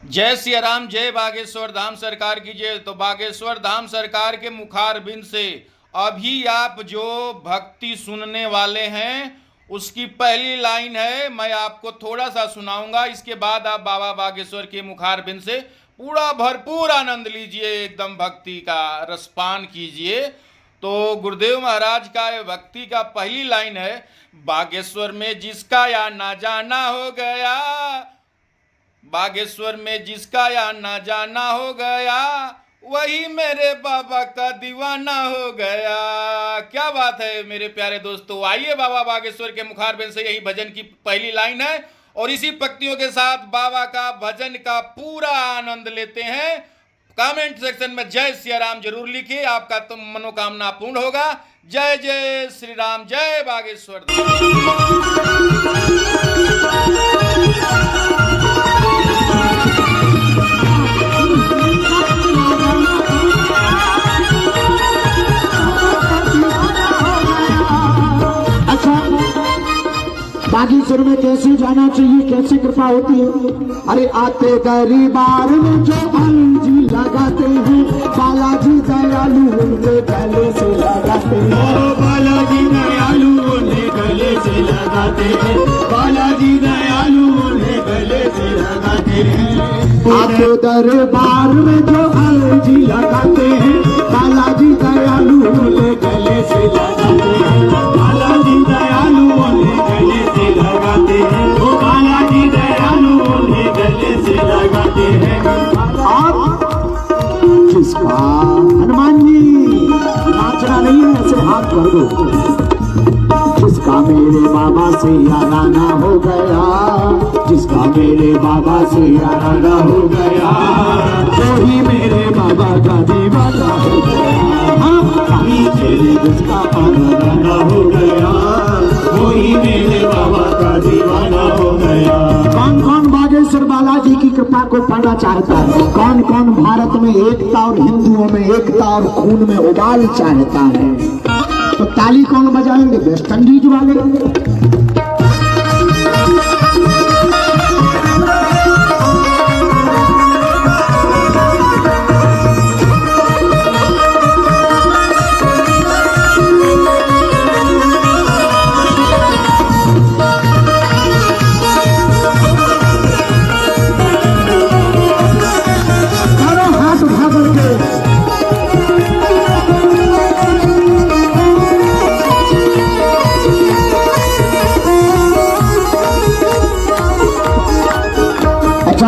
जय सिया राम, जय बागेश्वर धाम सरकार की जय। तो बागेश्वर धाम सरकार के मुखारबिंद से अभी आप जो भक्ति सुनने वाले हैं उसकी पहली लाइन है, मैं आपको थोड़ा सा सुनाऊंगा। इसके बाद आप बाबा बागेश्वर के मुखारबिंद से पूरा भरपूर आनंद लीजिए, एकदम भक्ति का रसपान कीजिए। तो गुरुदेव महाराज का भक्ति का पहली लाइन है, बागेश्वर में जिसका या ना जाना हो गया, बागेश्वर में जिसका या ना जाना हो गया, वही मेरे बाबा का दीवाना हो गया। क्या बात है मेरे प्यारे दोस्तों। आइए बाबा बागेश्वर के मुखारबिंद से यही भजन की पहली लाइन है और इसी पंक्तियों के साथ बाबा का भजन का पूरा आनंद लेते हैं। कमेंट सेक्शन में जय सिया राम जरूर लिखिए, आपका तो मनोकामना पूर्ण होगा। जय जय श्री राम, जय बागेश्वर। बागेश्वर में कैसे जाना चाहिए, कैसे कृपा होती है। अरे आते दरबार में जो जी लगाते हैं, बालाजी दयालु उनके गले से लगाते हैं। बालाजी दयालु उन्हें गले से लगाते हैं, बालाजी दयालु उन्हें गले से लगाते हैं। आते दरबार में जो जी लगाते हैं, बालाजी दयालु उनके गले से लगाते हैं। बालाजी दयालु उन्हें गले से लगाते हैं, वो बालाजी दयालु उन्हें गले से लगाते हैं। आप किसका हनुमान जी नाचना नहीं है, ऐसे हाथ भर दो। जिसका मेरे बाबा से याराना हो गया, जिसका मेरे बाबा से याराना हो गया, वही मेरे बाबा का दीवाना हो गया। कहीं तेरे जिसका आना हो गया, वही मेरे बाबा का दीवाना हो गया। कौन कौन बागेश्वर बालाजी की कृपा को पाना चाहता है? कौन कौन भारत में एकता और हिंदुओं में एकता और खून में उबाल चाहता है? तो ताली कौन बजाएंगे? वेस्ट इंडीज वाले।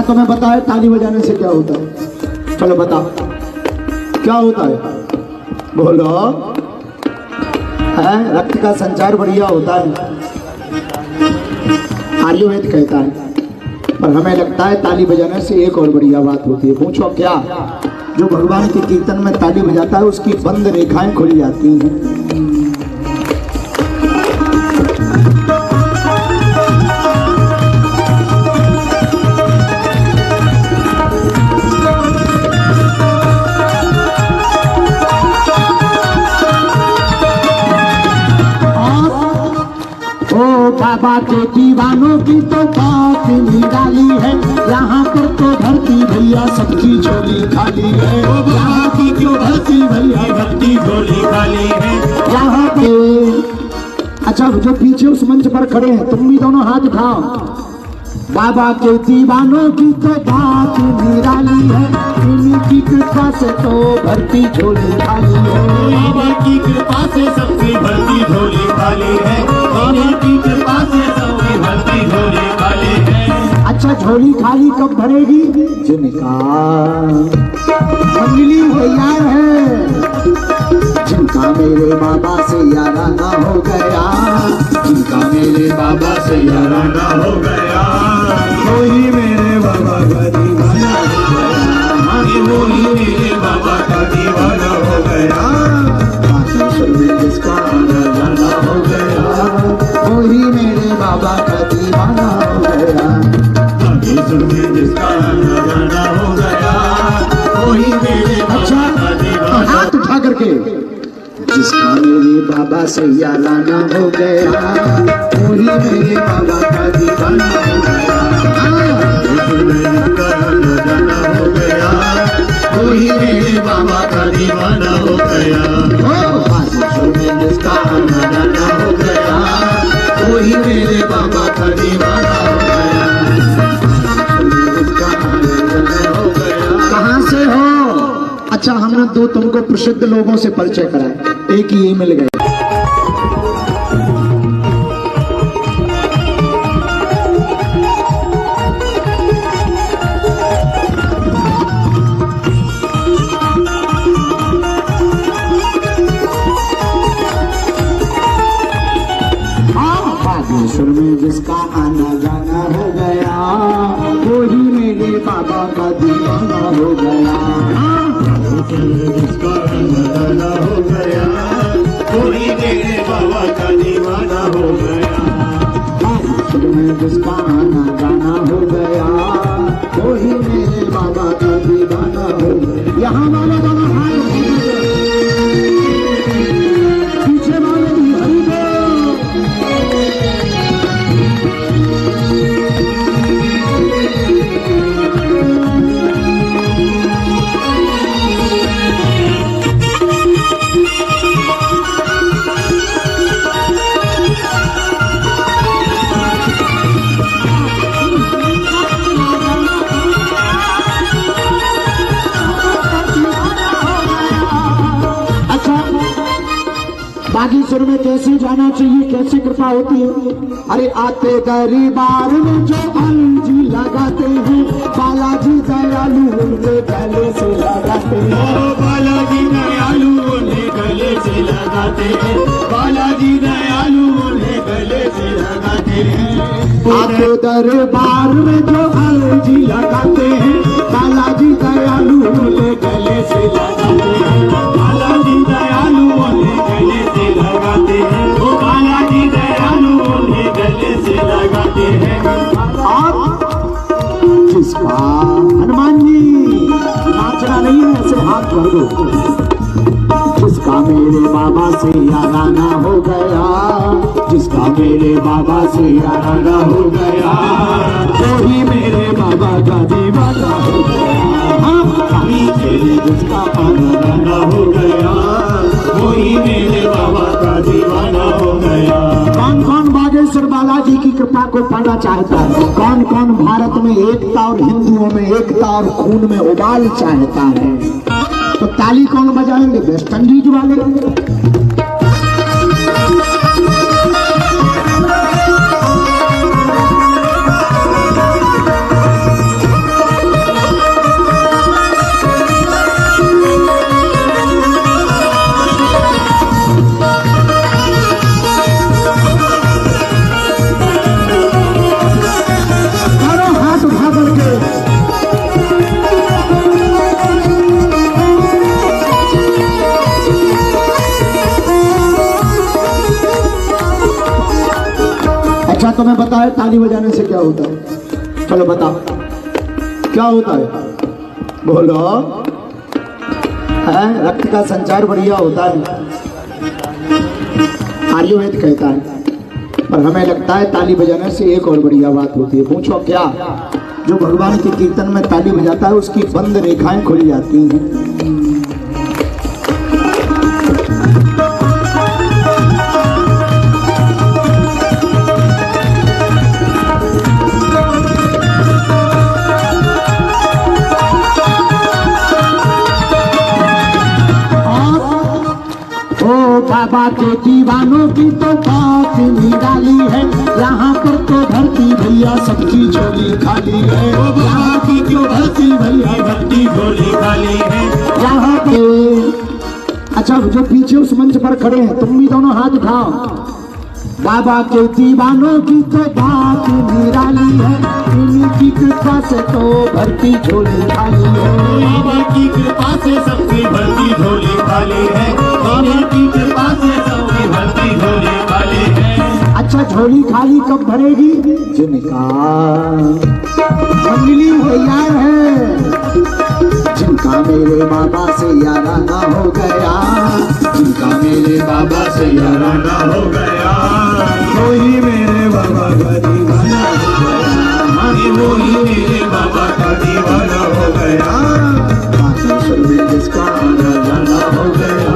तुम्हें बताए ताली बजाने से क्या होता है? चलो बताओ क्या होता है, बोलो। है रक्त का संचार बढ़िया होता है, आयुर्वेद कहता है। पर हमें लगता है ताली बजाने से एक और बढ़िया बात होती है। पूछो क्या? जो भगवान के कीर्तन में ताली बजाता है उसकी बंद रेखाएं खुल जाती हैं। बाबा के दीवानों की तो बात निराली है, यहाँ पर तो धरती भैया सबकी झोली खाली है। यहाँ की क्यों धरती भैया भक्ति झोली खाली है। यहाँ पे अच्छा जो पीछे उस मंच पर खड़े हैं तुम भी दोनों हाथ उठाओ। बाबा के दीवानों की तो बात निराली है, इनकी कृपा से तो भरती झोली खाली है। बाबा की कृपा से सबकी भरती झोली खाली है, बाबा की कृपा से सबकी भरती झोली खाली है। अच्छा झोली खाली कब भरेगी? जिनका मंगली तैयार है, जिनका मेरे बाबा से याराना हो गया, जिनका मेरे बाबा से याराना हो गया, वही मेरे बाबा का दीवाना हो गया। वही मेरे बाबा का दीवाना हो गया। बागेश्वर में जिसका आना जाना हो गया, वही मेरे बाबा का दीवाना हो गया। बागेश्वर में जिसका आना जाना हो गया, वही मेरे बाबा का दीवाना। हाथ उठा करके जिसका मेरे बाबा से याराना हो गया, वही मेरे बाबा का दीवाना हो गया। तुमको प्रसिद्ध लोगों से परिचय कराए, एक ही मिल गए। बागेश्वर में जिसका आना जाना हो गया, वही मेरे बाबा का दीवाना हो गया। जिसका आना जाना हो गया, वही मेरे बाबा का दीवाना हो गया। बागेश्वर में जिसका आना जाना हो गया, वही मेरे बाबा का दीवाना हो गया। यहाँ वाले बाबा भाई, पीछे वाले भी हरी दो। बागेश्वर में कैसे जाना चाहिए, कैसे कृपा होती है? अरे आते दरबार में जो अलजी लगाते हैं, बालाजी दयालु उनके गले से लगाते हैं। बालाजी दयालु उन्हें गले से लगाते हैं, बालाजी दयालु उन्हें गले से लगाते हैं। आते दरबार में जो अलजी लगाते हैं, बालाजी दयालु उनके गले से लगाते हैं। बालाजी दयालु उन्हें गले से लगाते हैं, वो बालाजी दयालु उन्हें गले से लगाते हैं। और जिसका हनुमान जी नाचना नहीं है, ऐसे हाथ भर दो। जिसका मेरे बाबा से याराना हो गया, जिसका मेरे बाबा से याराना हो गया, वही मेरे बाबा का दीवाना हो गया। जिसका आना जाना हो गया, वही मेरे बाबा का दीवाना हो गया। कौन कौन बागेश्वर बालाजी की कृपा को पाना चाहता है? कौन कौन भारत में एकता और हिंदुओं में एकता और खून में उबाल चाहता है? तो ताली कौन बजाएंगे? वेस्ट इंडीज वाले। तुम्हें बताए ताली बजाने से क्या होता है? चलो बताओ क्या होता है, बोलो। है रक्त का संचार बढ़िया होता है, आयुर्वेद कहता है। पर हमें लगता है ताली बजाने से एक और बढ़िया बात होती है। पूछो क्या? जो भगवान के कीर्तन में ताली बजाता है, उसकी बंद रेखाएं खुल जाती हैं। बाबा के दीवानों की तो बात निराली है, यहाँ पर तो धरती भैया सबकी झोली खाली है। यहाँ की जो धरती भैया धरती झोली खाली है। यहाँ पे अच्छा, जो पीछे उस मंच पर खड़े हैं, तुम भी दोनों हाथ उठाओ। बाबा के दीवानों की तो बात निराली है, इनकी कृपा से तो भरती झोली खाली है। बाबा की कृपा से सबकी भरती झोली खाली है, बाबा की कृपा से सबकी भरती झोली खाली है। अच्छा, झोली खाली कब भरेगी? जिनका मंगली तैयार है, जिनका मेरे बाबा से याराना हो गया, जिनका मेरे बाबा से याराना हो गया, वही मेरे बाबा का दीवाना हो गया। वही मेरे बाबा का दीवाना हो गया। बागेश्वर में जिसका आना जाना हो गया,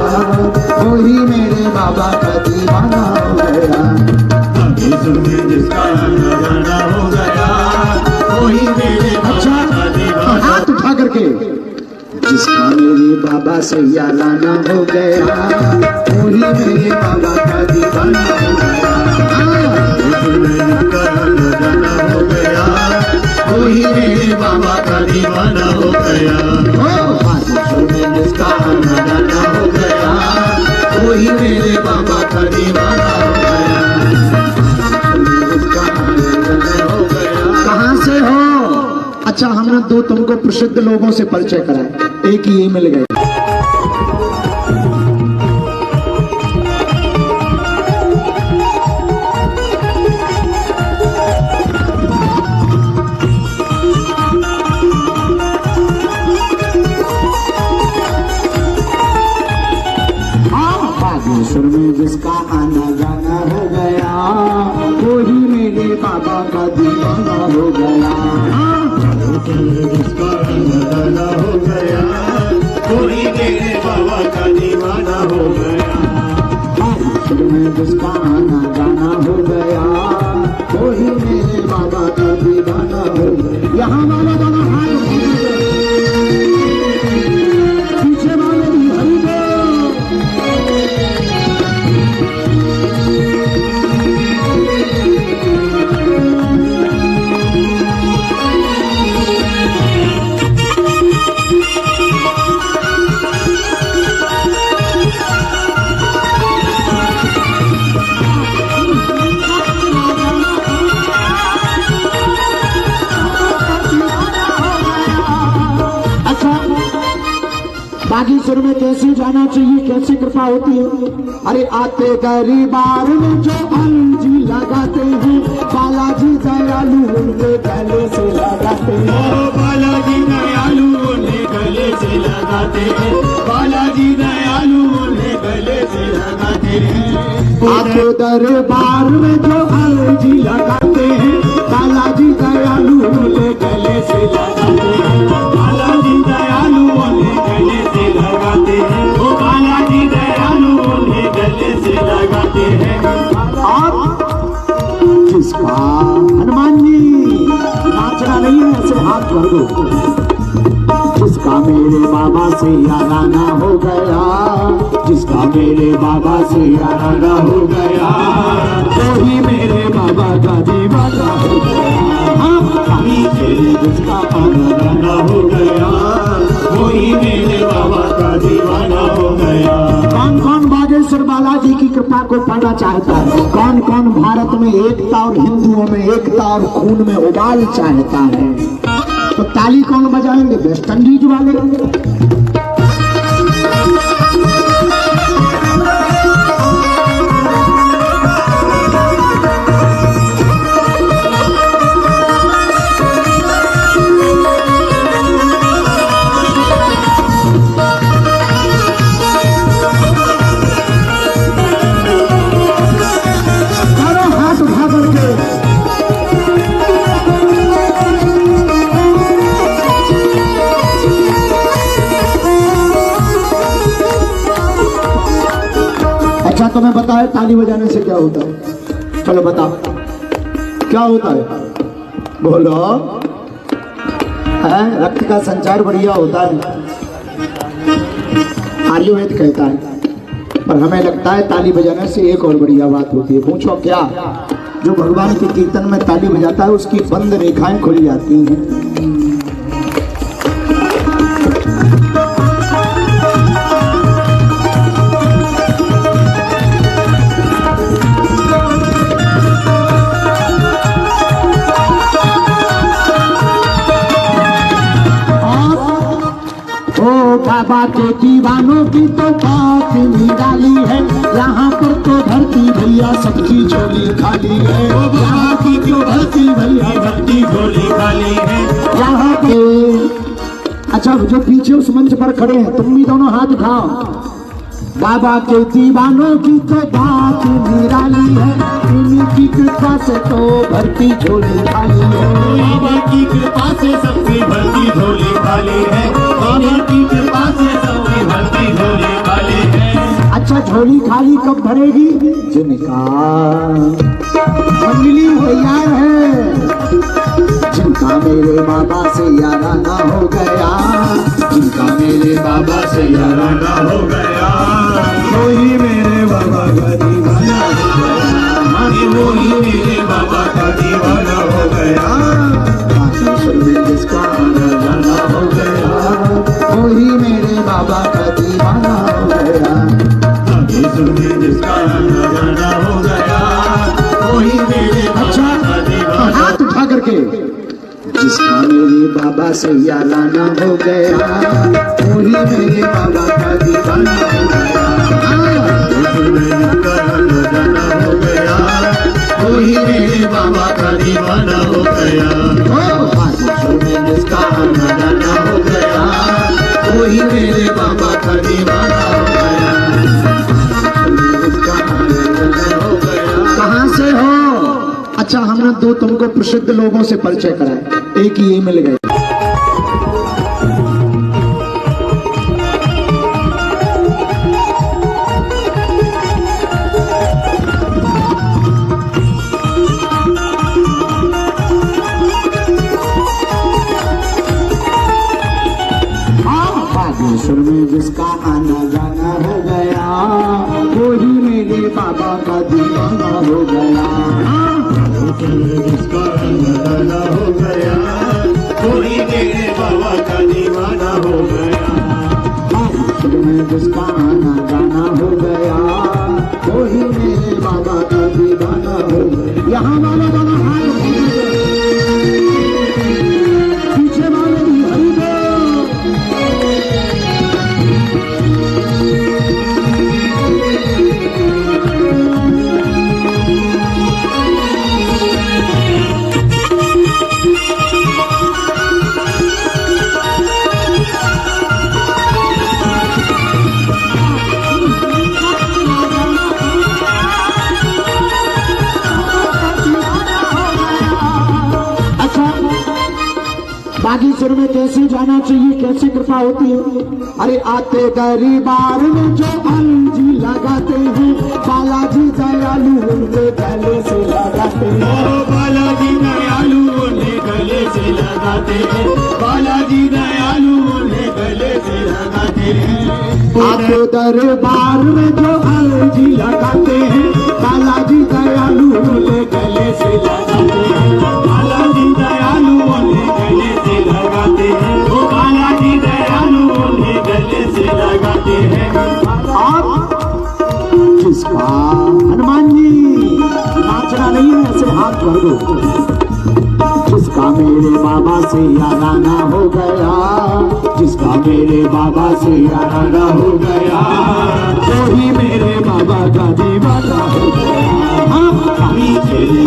वही मेरे बाबा का दीवाना हो गया। बागेश्वर में जिसका आना जाना हो गया, वही मेरे बाबा का दीवाना। हाथ उठा करके जिसका मेरे बाबा से याराना हो गया वही मेरे बाबा का दीवाना हो गया। वही मेरे बाबा का दीवाना हो गया। बागेश्वर में जिसका आना जाना हो गया वही मेरे बाबा का दीवाना हो गया। कहाँ से हो? अच्छा, हमने दो तुमको प्रसिद्ध लोगों से परिचय कराया, एक ही मिल गए। बागेश्वर में जिसका आना जाना हो गया वही मेरे बाबा का दीवाना हो गया। जिसका दीवाना हो गया वही मेरे बाबा का दीवाना हो गया। बागेश्वर में जिसका आना जाना हो गया वही मेरे बाबा का दीवाना हो गया। यहाँ वाला दोनों हाथ पीछे वाले भी हरी दो। बागेश्वर में कैसे जाना चाहिए, कैसे कृपा होती है? अरे आते दरबार में जो जी लगाते हैं बालाजी दयालु उनके गले से लगाते हैं। बालाजी दयालु उन्हें गले से लगाते हैं। बालाजी दयालु उन्हें गले से लगाते हैं। आते दरबार में जो जी लगाते हैं बालाजी दयालु उनके गले से लगाते हैं। बालाजी दयालु उन्हें गले से लगाते हैं। वो बालाजी दयालु उन्हें गले से लगाते हैं। और जिसका हनुमान जी नाचना नहीं है, ऐसे हाथ भर दो। जिसका मेरे बाबा से याराना हो गया, जिसका मेरे बाबा से याराना हो गया वही मेरे बाबा का दीवाना हो गया। जिसका आना जाना हो गया वही मेरे बाबा का दीवाना हो गया। कौन कौन बागेश्वर बालाजी की कृपा को पाना चाहता है? कौन कौन भारत में एकता और हिंदुओं में एकता और खून में उबाल चाहता है? तो ताली कौन बजाएंगे? वेस्ट इंडीज वाले। तुम्हें बताए ताली बजाने से क्या होता है? चलो बताओ क्या होता है, बोलो। है रक्त का संचार बढ़िया होता है, आयुर्वेद कहता है। पर हमें लगता है ताली बजाने से एक और बढ़िया बात होती है। पूछो क्या? जो भगवान के कीर्तन में ताली बजाता है उसकी बंद रेखाएं खुल जाती हैं। बाबा के दीवानों की तो बात निराली है। यहाँ पर तो धरती भैया सबकी झोली खाली है। यहाँ की जो धरती भैया सबकी झोली खाली है। यहाँ पे अच्छा, जो पीछे उस मंच पर खड़े हैं तुम भी दोनों हाथ उठाओ। बाबा के दीवानों की तो बात निराली है। इनकी कृपा से तो भरती झोली खाली है। बाबा की कृपा से सबकी भरती झोली खाली है। बाबा की कृपा से सबकी भरती झोली खाली है। अच्छा, झोली खाली कब भरेगी? जिनका मंडली तैयार है, जिनका जिसका मेरे बाबा से याराना हो गया, जिसका मेरे बाबा से याराना हो गया, वही मेरे बाबा का दीवाना हो गया, वही मेरे बाबा का दीवाना हो गया। बागेश्वर में जिसका आना जाना हो गया, वही मेरे बाबा का दीवाना हो गया। बागेश्वर में जिसका आना जाना हो गया, वही मेरे बाबा का दीवाना। हाथ उठा करके, जिसका मेरे बाबा से याराना हो गया, वही मेरे बाबा का दीवाना हो गया। बागेश्वर में जिसका आना जाना हो गया, वही मेरे बाबा का दीवाना हो गया। बागेश्वर में जिसका आना जाना हो गया, वही मेरे बाबा का दीवाना हो गया। जिसका आना जाना हो गया। कहाँ से हो? अच्छा, हमने दो तुमको प्रसिद्ध लोगों से परिचय कराया, एक ही मिल गए। बागेश्वर में जिसका आना जाना हो गया, वही मेरे बाबा का दीवाना हो गया। जिसका आना जाना हो गया, वही मेरे बाबा का दीवाना हो गया। बागेश्वर में जिसका आना जाना हो गया, वही मेरे बाबा का दीवाना हो गया। यहाँ वाला वाला हाथ पीछे वाले भी हरी दो। बागेश्वर में कैसे जाना चाहिए, कैसे कृपा होती है? अरे आते दरबार में जो अलजी लगाते हैं, बालाजी दयालु उनके गले से लगाते हैं। बालाजी दयालु उन्हें गले से लगाते हैं, बालाजी दयालु उन्हें गले से लगाते हैं। आते दरबार में जो अलजी लगाते हैं, बालाजी दयालु उनके गले से लगाते हैं। बालाजी दयालु उन्हें गले से लगाते हैं, वो बालाजी दयालु उन्हें गले से लगाते हैं। आप किसका? हनुमान जी, नाचना नहीं है, ऐसे हाथ भर दो। जिसका मेरे बाबा से याराना हो गया, जिसका मेरे बाबा से याराना हो गया, वही मेरे बाबा का दीवाना हो गया।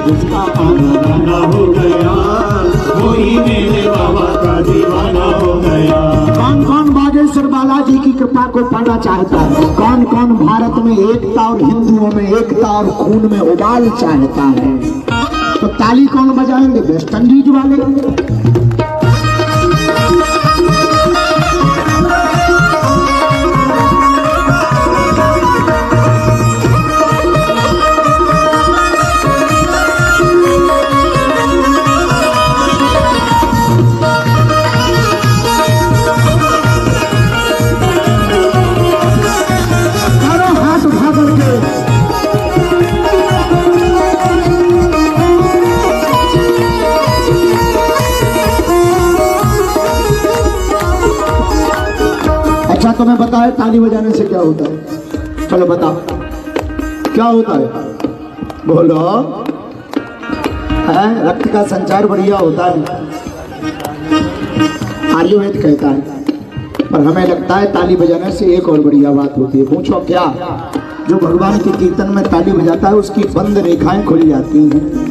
जिसका आना जाना हो गया, वही मेरे बाबा का दीवाना हो गया। कौन कौन बागेश्वर बालाजी की कृपा को पाना चाहता है? कौन कौन भारत में एकता और हिंदुओं में एकता और खून में उबाल चाहता है? तो ताली कौन बजाएंगे? वेस्ट इंडीज वाले। तुम्हें बताए ताली बजाने से क्या होता है? चलो बताओ क्या होता है, बोलो। है रक्त का संचार बढ़िया होता है, आयुर्वेद कहता है। पर हमें लगता है ताली बजाने से एक और बढ़िया बात होती है। पूछो क्या? जो भगवान के कीर्तन में ताली बजाता है उसकी बंद रेखाएं खुल जाती हैं।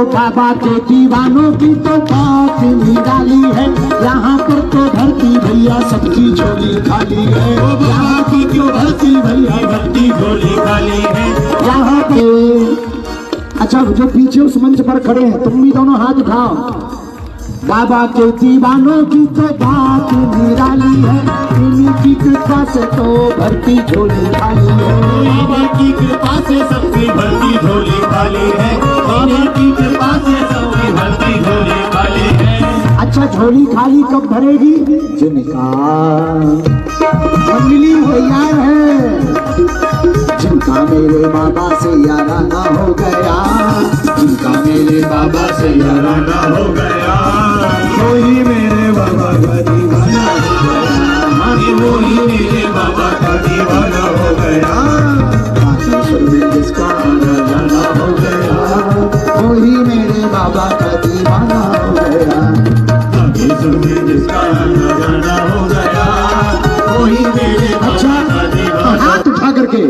बाबा के दीवानों की तो बात निराली है, यहाँ पर तो धरती भैया सबकी झोली खाली है। यहाँ की क्यों धरती भैया सबकी झोली खाली है। यहाँ पे अच्छा, जो पीछे उस मंच पर खड़े हैं तुम भी दोनों हाथ उठाओ। बाबा के दीवानों की तो बात निराली है, इनकी कृपा से तो भरती झोली खाली है। बाबा की कृपा से सबकी भरती झोली खाली है, बाबा की कृपा से सबकी भरती झोली खाली है। अच्छा, झोली खाली कब भरेगी? जिनका मंडली तैयार है, जिनका मेरे बाबा से याराना हो गया, जिनका मेरे बाबा से याराना हो गया, वही मेरे बाबा का दीवाना हो गया, वही मेरे बाबा का दीवाना हो गया। बागेश्वर में जिसका आना जाना हो गया, वही मेरे बाबा का दीवाना हो गया। बागेश्वर में जिसका आना जाना हो गया, वही मेरे बाबा का दीवाना। हाथ उठा करके,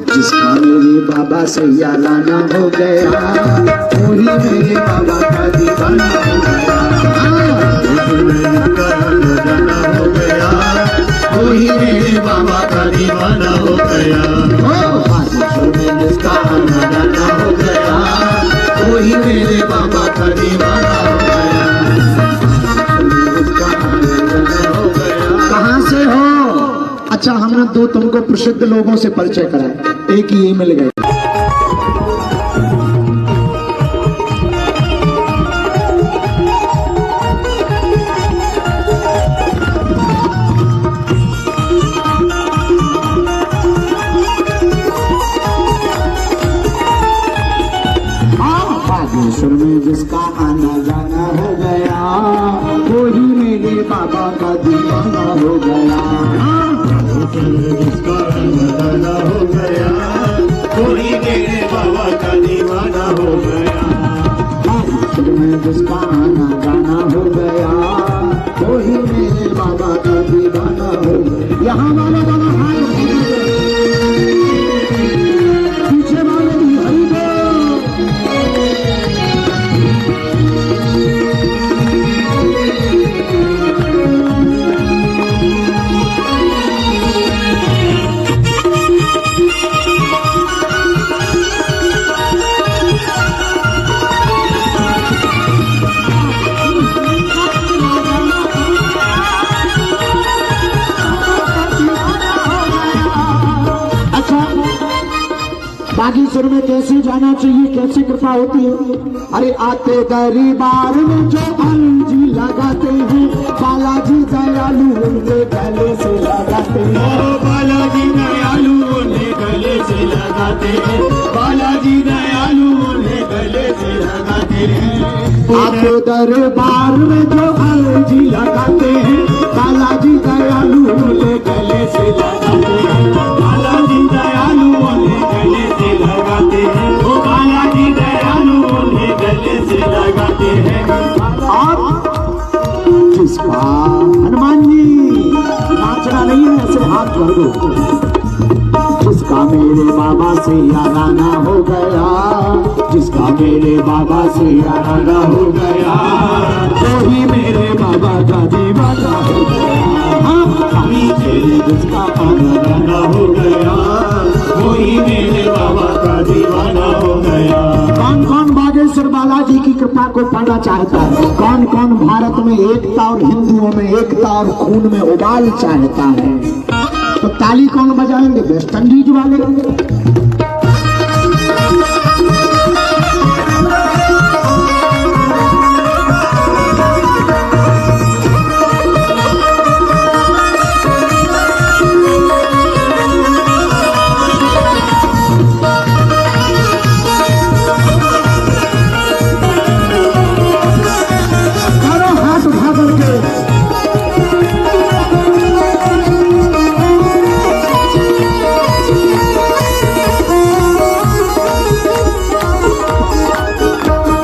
जिसका मेरे बाबा से याराना हो गया, वही मेरे बाबा का दीवाना हो गया। वही मेरे बाबा का दीवाना हो गया। बागेश्वर में जिसका आना जाना हो गया, वही मेरे बाबा का दीवाना हो गया। जिसका आना जाना हो गया। कहाँ से हो? अच्छा, हमने दो तुमको प्रसिद्ध लोगों से परिचय कराया, एक ही मिल गए। बागेश्वर में जिसका आना जाना हो गया, वही मेरे बाबा का दीवाना हो गया। जिसका आना हो गया, वही मेरे बाबा का दीवाना हो गया। बागेश्वर में जिसका आना जाना हो गया, वही मेरे बाबा का दीवाना हो गया। यहाँ वाले दोनों हाथ पीछे वाले भी हरी बोल। बागेश्वर में कैसे जाना चाहिए, कैसे कृपा होती है? अरे आते दरबार में जो अलजी लगाते हैं, बालाजी दयालु उनके गले से लगाते हैं। बालाजी दयालु उन्हें गले से लगाते हैं, बालाजी दयालु उन्हें गले से लगाते हैं। आते दरबार में जो अलजी लगाते हैं, बालाजी दयालु उनके गले से लगाते हैं। बालाजी दयालु उन्हें गले से लगाते हैं, ओ बालाजी दयालु उन्हें गले से लगाते हैं। आप किसका हनुमान जी नाचना नहीं है, ऐसे हाथ भर दो। जिसका मेरे बाबा से याराना हो गया, जिसका मेरे बाबा से याराना हो गया, वही मेरे बाबा का दीवाना हो गया। जिसका आना जाना हो गया, वही मेरे बाबा का दीवाना हो गया। कौन कौन बागेश्वर बालाजी की कृपा को पाना चाहता है? कौन कौन भारत में एकता और हिंदुओं में एकता और खून में उबाल चाहता है? तो ताली कौन बजाएंगे? वेस्ट इंडीज वाले।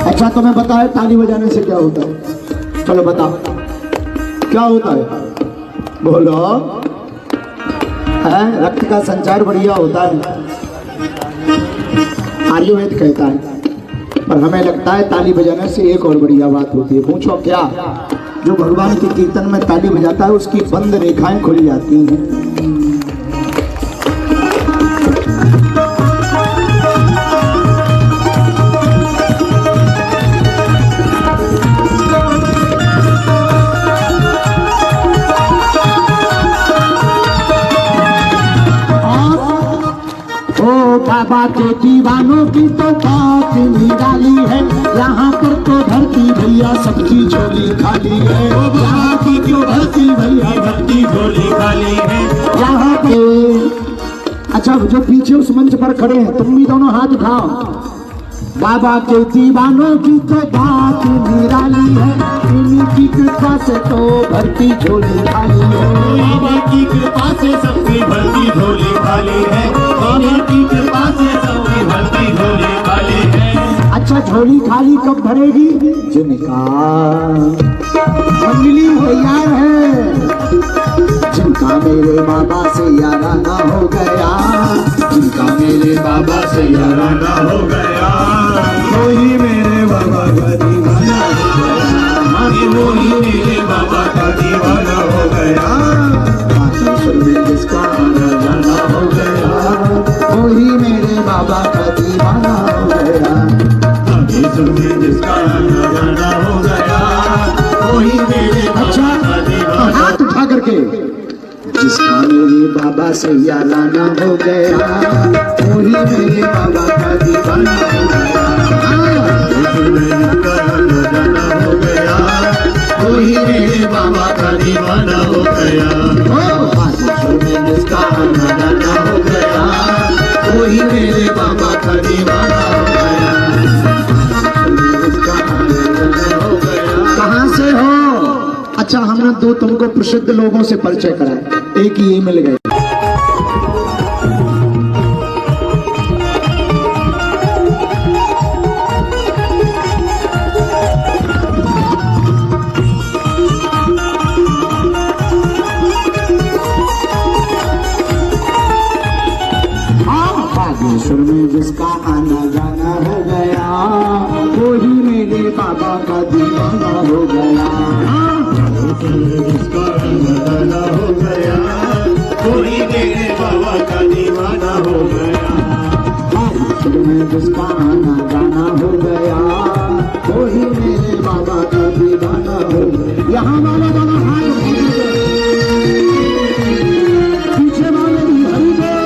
अच्छा, तुम्हें बताए ताली बजाने से क्या होता है? चलो बताओ क्या होता है, बोलो। है रक्त का संचार बढ़िया होता है, आयुर्वेद कहता है। पर हमें लगता है ताली बजाने से एक और बढ़िया बात होती है। पूछो क्या? जो भगवान के कीर्तन में ताली बजाता है उसकी बंद रेखाएं खुल जाती हैं। बाबा के दीवानों की तो बात निराली है। यहाँ पर तो धरती भैया सबकी झोली खाली है। यहाँ की क्यों धरती भैया धरती झोली खाली है। यहाँ पे अच्छा, जो पीछे उस मंच पर खड़े हैं तुम भी दोनों हाथ उठाओ। बाबा के दीवानों की तो बात निराली है। इनकी कृपा से तो भरती झोली खाली है। बाबा की कृपा से सबकी भरती झोली खाली है। बाबा की कृपा से सबकी भरती झोली खाली है। अच्छा, झोली खाली कब भरेगी? जिनका मंडली तैयार है, जिनका मेरे बाबा से याराना हो गया, जिनका मेरे बाबा से याराना हो गया, वही मेरे बाबा का दीवाना हो गया। वही मेरे बाबा का दीवाना हो गया। बागेश्वर में जिसका आना जाना हो गया, वही मेरे बाबा का दीवाना हो गया। बागेश्वर में जिसका आना जाना हो गया, वही मेरे बाबा का दीवाना। हाथ उठा करके, जिसका मेरे बाबा से याराना हो गया, वही मेरे बाबा का दीवाना हो गया। बागेश्वर में जिसका आना जाना हो गया, वही मेरे बाबा का दीवाना हो गया। बागेश्वर में जिसका आना जाना हो गया, वही मेरे बाबा का दीवाना हो गया। जिसका आना जाना हो गया। कहाँ से हो? अच्छा, हमने दो तुमको प्रसिद्ध लोगों से परिचय कराया, एक ही मिल गए। बागेश्वर में जिसका आना जाना हो गया, वही मेरे बाबा का दीवाना हो गया। जिसका आना जाना हो गया, वही मेरे बाबा का दीवाना हो गया। बागेश्वर में जिसका आना जाना हो गया, वही मेरे बाबा का दीवाना हो गया। यहाँ वाले दोनों हाथ पीछे वाले भी हरी दो।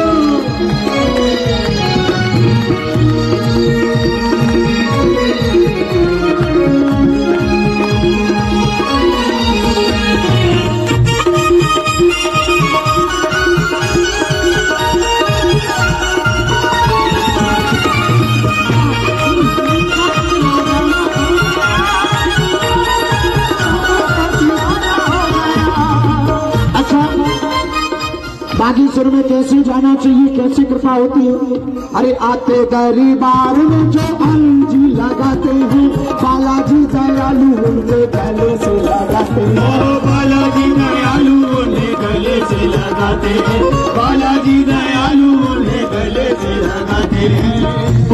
बागेश्वर में कैसे जाना चाहिए, कैसे कृपा होती है? अरे आते दरबार में जो अलजी लगाते हैं, बालाजी दयालु उनके गले से लगाते हैं। बालाजी दयालु उन्हें गले से लगाते हैं। बालाजी दयालु उन्हें गले से लगाते हैं।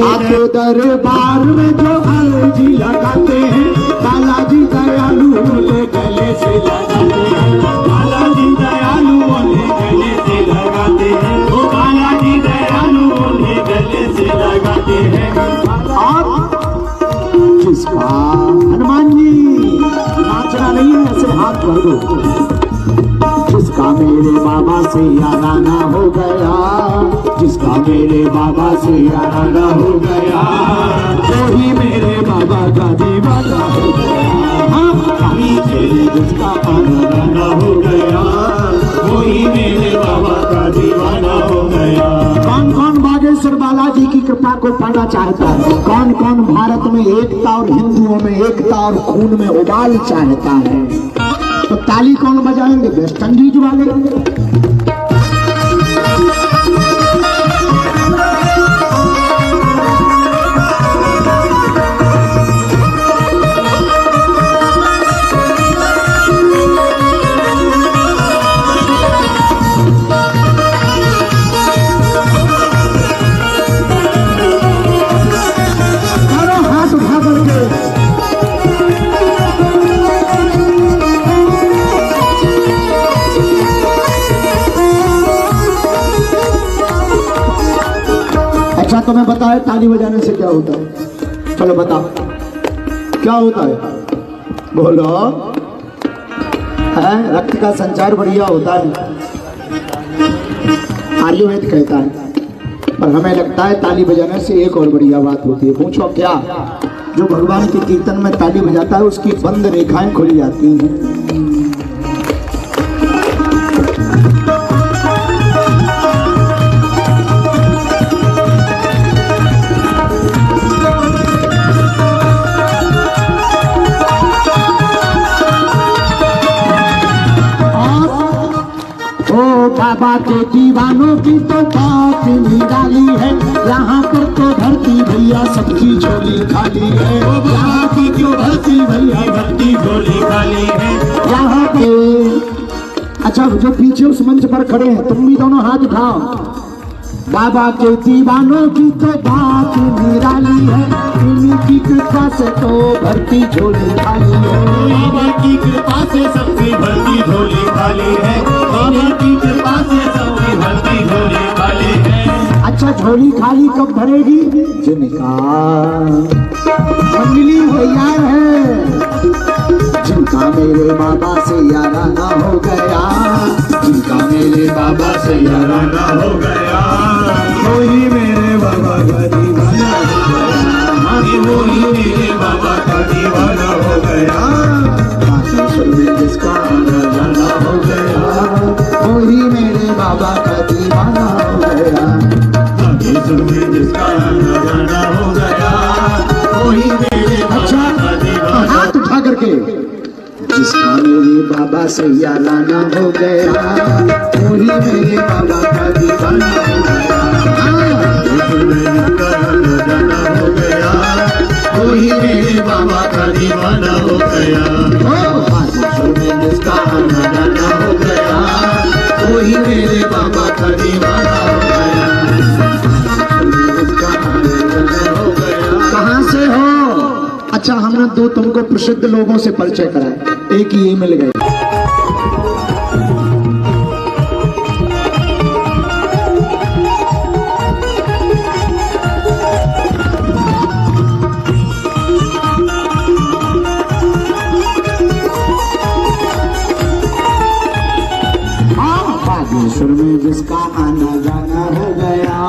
आते दरबार में जो अलजी लगाते हैं, बालाजी दयालु उनके गले से लगाते हैं। बालाजी दयालु उन्हें गले से लगाते हैं। ओ बालाजी दयालु उन्हें गले से लगाते हैं। आप किसका? हनुमान जी, नाचना नहीं है, ऐसे हाथ भर दो। जिसका मेरे बाबा से याराना हो गया, जिसका मेरे बाबा से याराना हो गया, वही मेरे बाबा का दीवाना हो गया। जिसका आना जाना हो गया, वही मेरे बाबा का दीवाना हो गया। कौन कौन बागेश्वर बालाजी की कृपा को पाना चाहता है? कौन कौन भारत में एकता और हिंदुओं में एकता और खून में उबाल चाहता है? तो ताली कौन बजाएंगे? वेस्ट इंडीज वाले। हाथ उठा करके अच्छा, तुम्हें बताए ताली बजाने से क्या होता है? चलो बताओ क्या होता है, बोलो। है रक्त का संचार बढ़िया होता है, आयुर्वेद कहता है। पर हमें लगता है ताली बजाने से एक और बढ़िया बात होती है। पूछो क्या? जो भगवान के कीर्तन में ताली बजाता है उसकी बंद रेखाएं खुल जाती हैं। बाबा के दीवानों की तो बात निराली है, यहाँ पर तो धरती भैया सबकी झोली खाली है। यहाँ की जो धरती भैया सबकी झोली खाली है यहाँ पे। अच्छा, जो पीछे उस मंच पर खड़े हैं तुम भी दोनों हाथ उठाओ। बाबा के दीवानों की तो बात निराली है, इनकी कृपा से तो भरती झोली खाली है। बाबा की कृपा से सबकी भरती झोली खाली है। बाबा की कृपा से सबकी भरती झोली खाली है। अच्छा, झोली खाली कब भरेगी? जिनका मंगली तैयार है, जिनका मेरे बाबा से याराना हो गया, जिनका मेरे बाबा से याराना हो गया, वही मेरे बाबा का दीवाना हो गया। वही मेरे बाबा का दीवाना हो गया। बागेश्वर में जिसका आना जाना हो गया, वही मेरे बाबा का दीवाना हो गया। बागेश्वर में जिसका आना जाना हो गया, वही मेरे अच्छा, बाबा का दीवाना। हाथ उठा करके, जिसका मेरे बाबा से याराना हो गया, वही मेरे बाबा का दीवाना हो गया। वही मेरे बाबा का दीवाना हो गया। बागेश्वर में जिसका आना जाना हो गया, वही मेरे बाबा का दीवाना हो गया। जिसका आना जाना हो गया। कहाँ से हो? अच्छा, हमने दो तुमको प्रसिद्ध लोगों से परिचय कराया, एक ही मिल गए। बागेश्वर में जिसका आना जाना हो गया,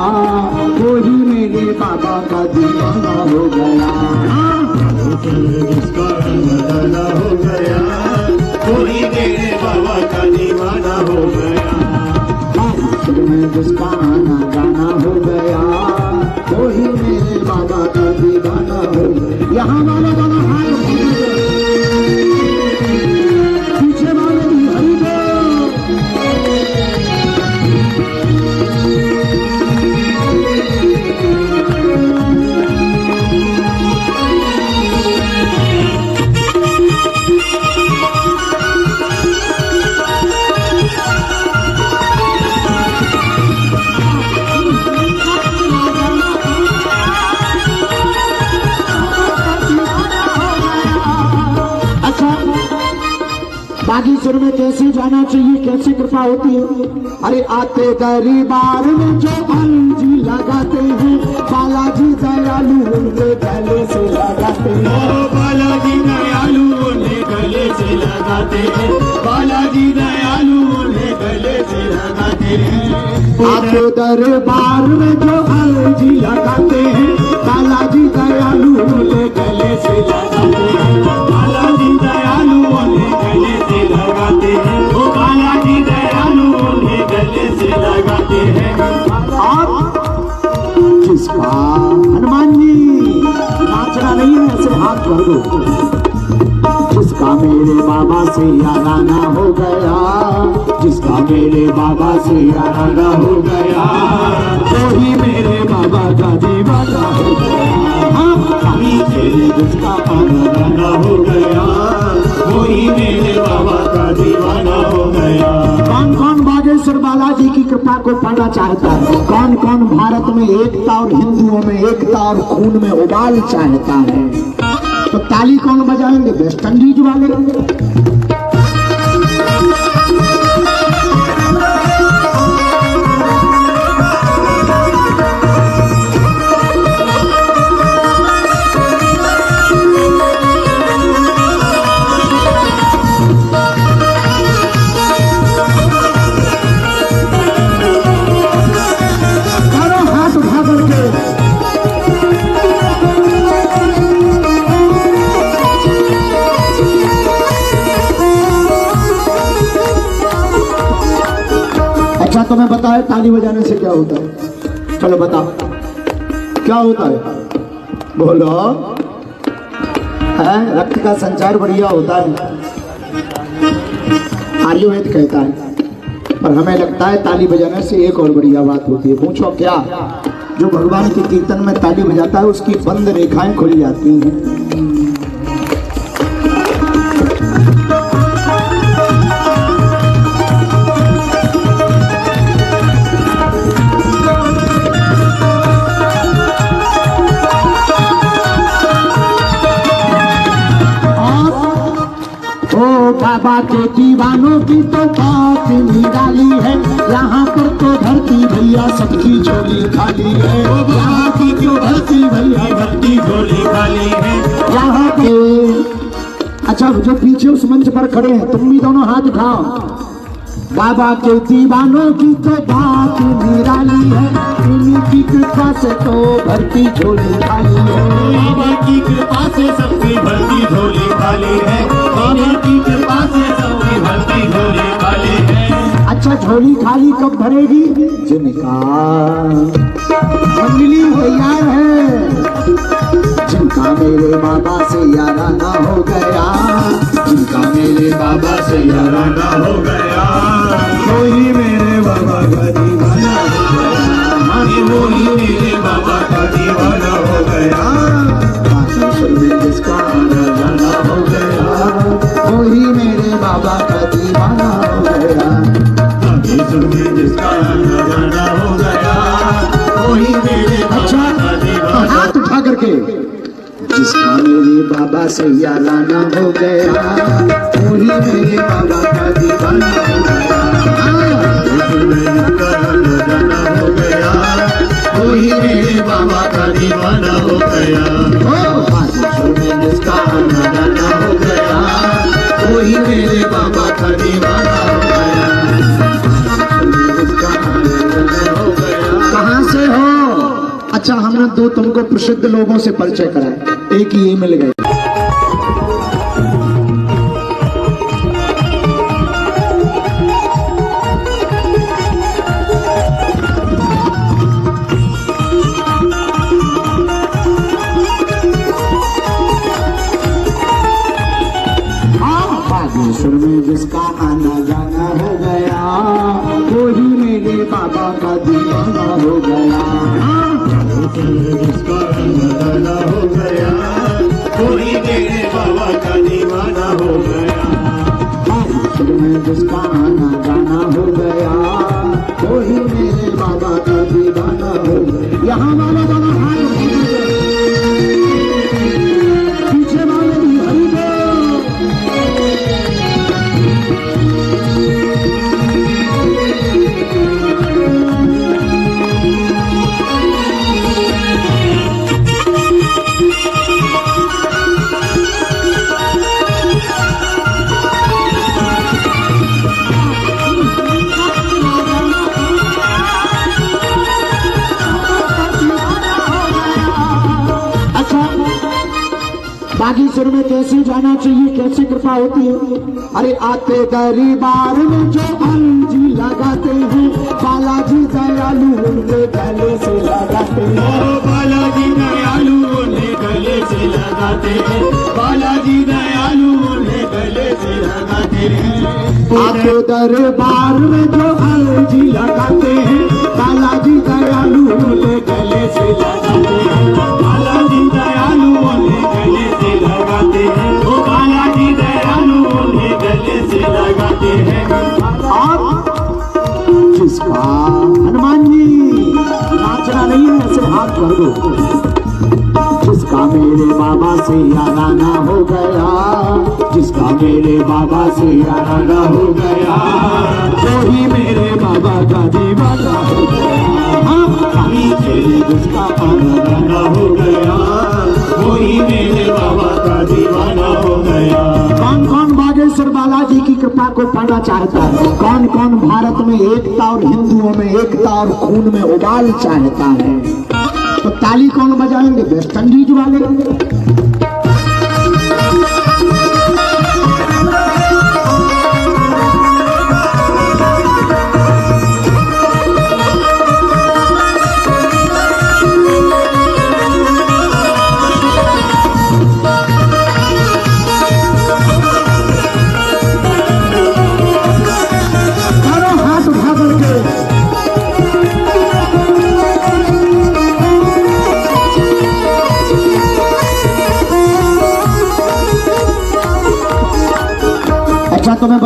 वही मेरे बाबा का दीवाना हो गया। जिसका आना जाना हो गया, वही मेरे बाबा का दीवाना हो गया। बागेश्वर में जिसका आना जाना हो गया, वही मेरे बाबा का दीवाना हो गया। यहाँ वाले दोनों हाथ पीछे वाले भी हरी बोल। बागेश्वर में कैसे जाना चाहिए, कैसे कृपा होती है? अरे आते दरबार में जो अलजी लगाते हैं, बालाजी दयालु उनके गले से लगाते हैं। बालाजी दयालु उन्हें गले से लगाते हैं। बालाजी दयालु उन्हें गले से लगाते हैं। आते दरबार में जो अलजी लगाते हैं, बालाजी दयालु उनके गले से लगाते हैं। बालाजी दयालु उन्हें गले से लगाते हैं। ओ बालाजी दयालु उन्हें गले से लगाते हैं। और किसका? हनुमान जी, नाचना नहीं है, ऐसे हाथ भर दो। जिसका मेरे बाबा से याराना हो गया, जिसका मेरे बाबा से याराना हो गया, वही मेरे बाबा का दीवाना हो गया। जिसका आना जाना हो गया, वही मेरे बाबा का दीवाना हो गया। कौन कौन बागेश्वर बालाजी की कृपा को पाना चाहता है? कौन कौन भारत में एकता और हिंदुओं में एकता और खून में उबाल चाहता है? तो ताली कौन बजाएंगे? वेस्ट इंडीज वाले। है ताली बजाने से क्या होता है? चलो बताओ क्या होता है, बोलो। है रक्त का संचार बढ़िया होता है, आयुर्वेद कहता है। पर हमें लगता है ताली बजाने से एक और बढ़िया बात होती है। पूछो क्या? जो भगवान के कीर्तन में ताली बजाता है उसकी बंद रेखाएं खुल जाती हैं। बाबा के दीवानों की तो बात निराली है, यहाँ पर तो धरती भैया सबकी झोली खाली है। यहाँ की जो धरती भैया सबकी झोली खाली है यहाँ पे। अच्छा जो पीछे उस मंच पर खड़े हैं तुम भी दोनों हाथ उठाओ। बाबा के दीवानों की तो बात निराली है, इनकी कृपा से तो धरती झोली खाली है। बाबा की कृपा से सबकी भरती झोली खाली है, बाबा की कृपा से सबकी भरती झोली खाली है। अच्छा झोली खाली कब भरेगी? जिनका मंडली तैयार है, जिनका मेरे बाबा से याराना हो गया, जिनका मेरे बाबा से याराना हो गया, वही मेरे बाबा का दीवाना हो गया, वही मेरे बाबा का दीवाना हो गया। बागेश्वर में जिसका आना जाना हो गया, वही मेरे बाबा का दीवाना हो गया। बागेश्वर में जिसका आना जाना हो गया, वही मेरे बाबा का दीवाना। हाथ उठा करके जिसका मेरे बाबा से याराना हो गया, वही मेरे बाबा का दीवाना हो गया। वही मेरे बाबा का दीवाना हो गया। बागेश्वर में जिसका आना जाना हो गया, वही मेरे बाबा का दीवाना हो गया। जिसका आना जाना हो गया। कहाँ से हो? अच्छा हमने दो तुमको प्रसिद्ध लोगों से परिचय कराया, एक ही मिल गए। बागेश्वर में जिसका आना जाना हो गया, वही मेरे बाबा का दीवाना हो गया। जिसका दीवाना हो गया, वही मेरे बाबा का दीवाना हो गया। बागेश्वर में जिसका आना जाना हो गया, वही मेरे बाबा का दीवाना हो गया। यहाँ वाला बाबा पीछे वाले भी हरी बागेश्वर में कैसे जाना चाहिए, कैसे कृपा होती है? अरे आते दरबार में जो अलजी लगाते हैं, बालाजी दयालु उनके गले से लगाते हैं। बालाजी दयालु उन्हें गले से लगाते हैं, बालाजी दयालु उन्हें गले से लगाते हैं। आते दरबार में जो अलजी लगाते हैं, बालाजी दयालु उनके गले से लगाते हैं। बालाजी दयालु उन्हें गले से लगाते हैं, ओ बालाजी दयालु उन्हें गले से लगाते हैं। और जिसका हनुमान जी नाचना नहीं है ऐसे हाथ कर दो। जिसका मेरे बाबा से याराना हो गया, जिसका मेरे बाबा से याराना हो गया, वही मेरे बाबा का दीवाना हो गया। जिसका आना जाना हो गया, वही मेरे बाबा का दीवाना हो गया। कौन कौन बागेश्वर बालाजी की कृपा को पाना चाहता है? कौन कौन भारत में एकता और हिंदुओं में एकता और खून में उबाल चाहता है? तो ताली कौन बजाएंगे? वेस्ट इंडीज वाले।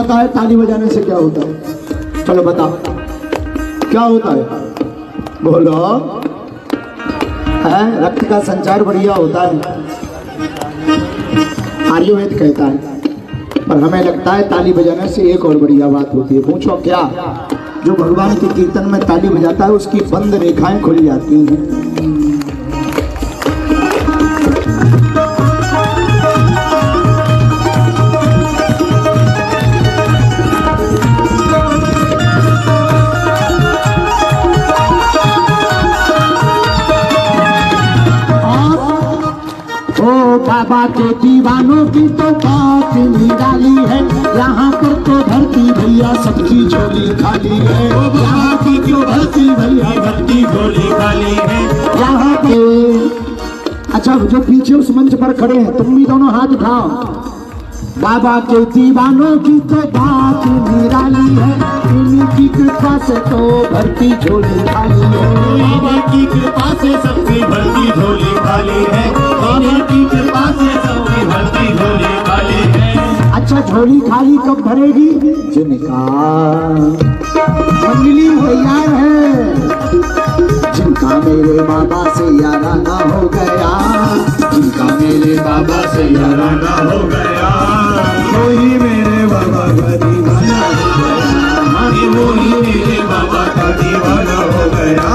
पता है ताली बजाने से क्या होता है? चलो बताओ क्या होता है, बोलो। है रक्त का संचार बढ़िया होता है, आयुर्वेद कहता है, पर हमें लगता है ताली बजाने से एक और बढ़िया बात होती है। पूछो क्या? जो भगवान के कीर्तन में ताली बजाता है उसकी बंद रेखाएं खुल जाती हैं। बाबा के दीवानों की तो बात निराली है, यहाँ पर तो धरती भैया सबकी झोली खाली है। यहाँ की क्यों धरती भैया सबकी झोली खाली है यहाँ पे। अच्छा जो पीछे उस मंच पर खड़े हैं तुम भी दोनों हाथ उठाओ। बाबा के दीवानों की तो बात निराली है, इनकी कृपा से तो धरती झोली खाली है। बाबा की कृपा से सबकी भरती झोली खाली है, बाबा की कृपा से सबकी भरती झोली खाली है। अच्छा झोली खाली कब भरेगी? जिनका मंडली तैयार है, जिनका मेरे बाबा से याराना हो गया, जिनका मेरे बाबा से याराना हो गया, वही मेरे बाबा का दीवाना हो गया, वही मेरे बाबा का दीवाना हो गया।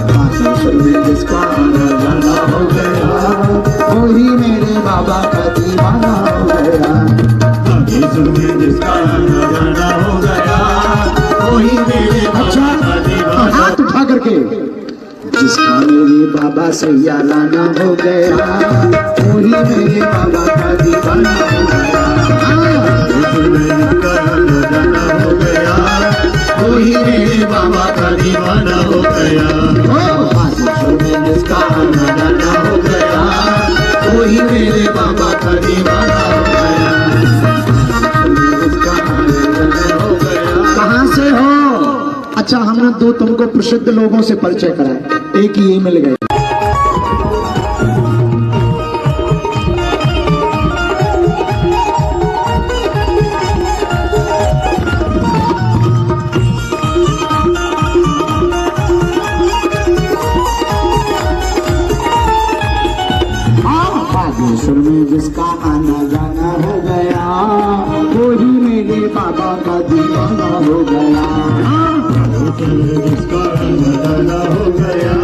बागेश्वर में जिसका आना जाना हो गया, वही मेरे बाबा का दीवाना हो गया। बागेश्वर में जिसका आना जाना हो गया, वही मेरे अच्छा बाबा का दीवाना। हाथ उठा करके, जिसका मेरे बाबा से याराना हो गया, वही मेरे बाबा का दीवाना हो गया। वही मेरे बाबा का दीवाना हो गया। बागेश्वर में जिसका आना जाना हो गया, वही मेरे बाबा का दीवाना हो गया। जिसका आना जाना हो गया। कहाँ से हो? अच्छा हमने दो तुमको प्रसिद्ध लोगों से परिचय कराया, एक ही मिल गए। बागेश्वर में जिसका आना जाना हो गया, वही मेरे बाबा का दीवाना हो गया। जिसका आना हो गया,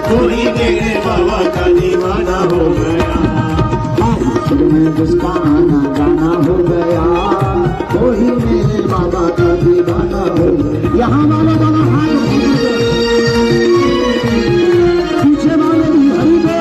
वही मेरे बाबा का दीवाना हो गया। बागेश्वर में जिसका आना जाना हो गया, वही मेरे बाबा का दीवाना हो गया। यहाँ वाले दोनों हाथ पीछे वाले भी हरी बोल।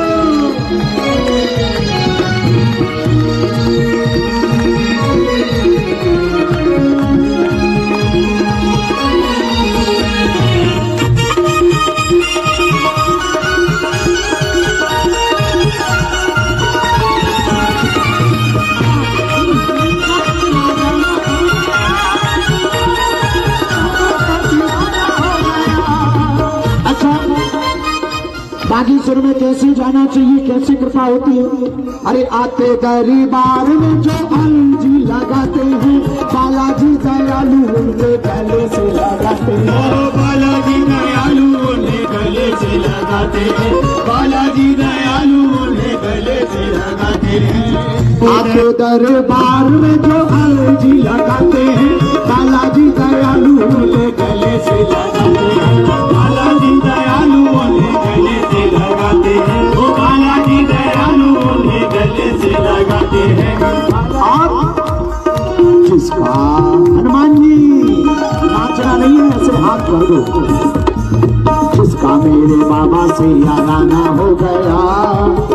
बागेश्वर में कैसे जाना चाहिए, कैसे कृपा होती है? अरे आते दरबार में जो अलजी लगाते हैं, बालाजी दयालु उनके गले से लगाते हैं। बालाजी दयालु उन्हें गले से लगाते हैं, बालाजी दयालु उन्हें गले से लगाते हैं। आते दरबार में जो अलजी लगाते हैं, बालाजी दयालु उनके गले से लगाते हैं। बालाजी दयालु उन्हें गले से लगाते हैं, वो बालाजी दयालु उन्हें गले से लगाते हैं। और जिसका हनुमान जी नाचना नहीं है, ऐसे हाथ भर दो। जिसका मेरे बाबा से याराना हो गया,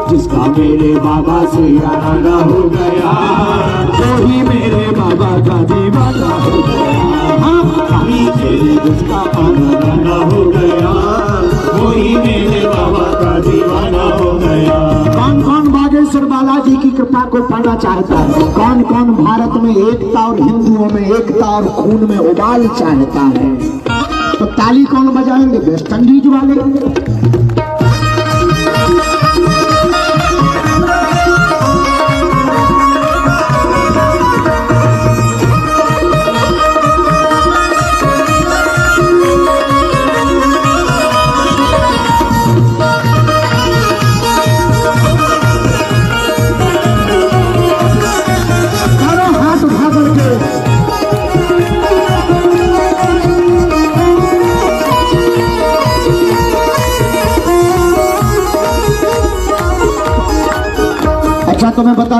जिसका मेरे बाबा से याराना हो गया, वही मेरे बाबा का दीवाना हो गया। जिसका आना जाना हो गया, वही मेरे बाबा का दीवाना हो गया। कौन कौन बागेश्वर बालाजी की कृपा को पाना चाहता है? कौन कौन भारत में एकता और हिंदुओं में एकता और खून में उबाल चाहता है? तो ताली कौन बजाएंगे? वेस्ट इंडीज वाले।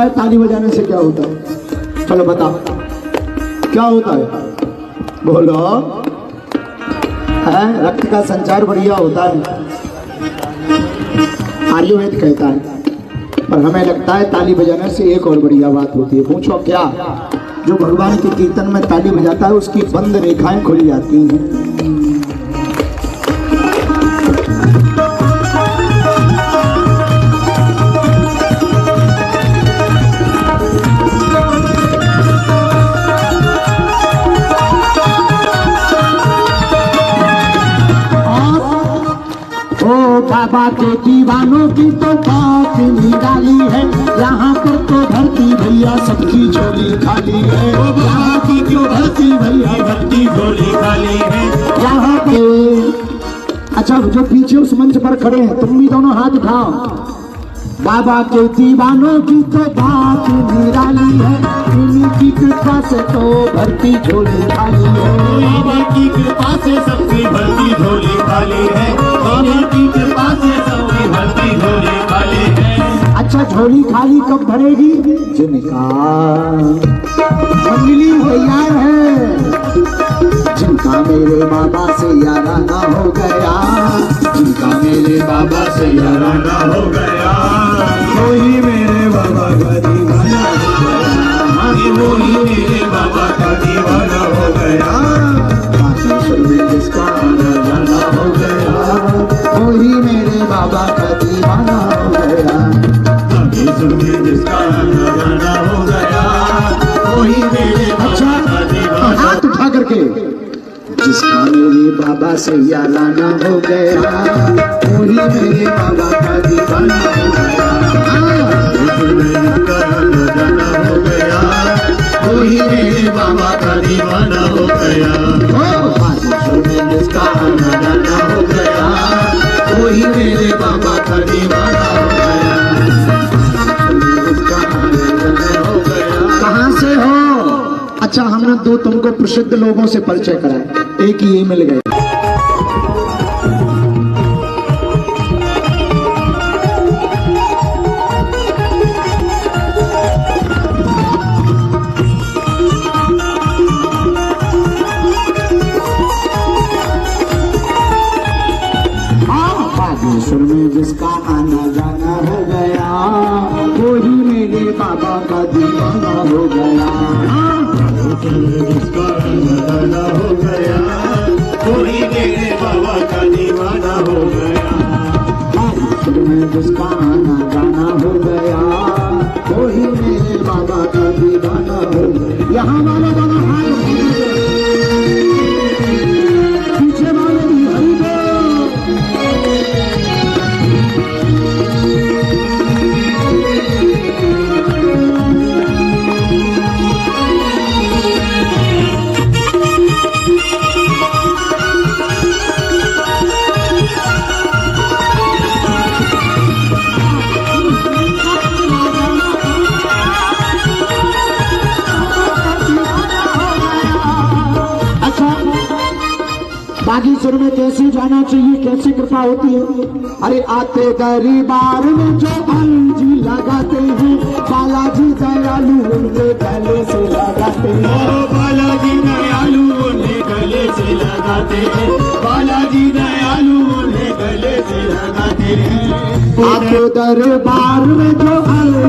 है ताली बजाने से क्या होता है? चलो बताओ क्या होता है, बोलो। है रक्त का संचार बढ़िया होता है, आयुर्वेद कहता है। पर हमें लगता है ताली बजाने से एक और बढ़िया बात होती है। पूछो क्या? जो भगवान के कीर्तन में ताली बजाता है उसकी बंद रेखाएं खुल जाती हैं। बाबा के दीवानों की तो बात निराली है, यहाँ पर तो धरती भैया सबकी झोली खाली है। यहाँ की क्यों धरती भैया सबकी झोली खाली है यहाँ पे। अच्छा जो पीछे उस मंच पर खड़े हैं तुम भी दोनों हाथ उठाओ। बाबा के दीवानों की तो बात निराली है, इनकी कृपा से तो धरती झोली खाली है। बाबा की कृपा से सबकी भरती झोली खाली है, बाबा की कृपा से सबकी भरती झोली खाली है। अच्छा झोली खाली कब भरेगी? जिनका मंगली तैयार है, जिनका मेरे बाबा से याराना हो गया, जिनका मेरे बाबा से याराना हो गया, वही मेरे बाबा का दीवाना हो गया। वही मेरे बाबा का दीवाना हो गया। बागेश्वर में जिसका आना जाना हो गया, वही मेरे बाबा का दीवाना हो गया। बागेश्वर में जिसका आना जाना हो गया, वही मेरे अच्छा बाबा का दीवाना। हाथ उठा करके जिसका मेरे बाबा से याराना हो गया, वही मेरे बाबा का दीवाना हो गया। वही मेरे बाबा का दीवाना हो गया। बागेश्वर में जिसका आना जाना हो गया, वही मेरे बाबा का दीवाना हो गया। जिसका आना जाना हो गया। कहाँ से हो? अच्छा हमने दो तुमको प्रसिद्ध लोगों से परिचय कराया, एक ही मिल गए। बागेश्वर में जिसका आना जाना हो गया, वही मेरे बाबा का दीवाना हो गया। जिसका आना जाना हो गया, वही मेरे बाबा का दीवाना हो गया। बागेश्वर में जिसका आना जाना हो गया, वही मेरे बाबा का दीवाना हो गया। यहाँ वाले दोनों हाथ पीछे वाले भी हरी बोल। बागेश्वर में कैसे जाना चाहिए, कैसे कृपा होती है? अरे आते दरबार में जो जी लगाते हैं, बालाजी दयालु उनके गले से लगाते हैं। बालाजी दयालु उन्हें गले से लगाते हैं, बालाजी दयालु उन्हें गले से लगाते हैं। आते दरबार में जो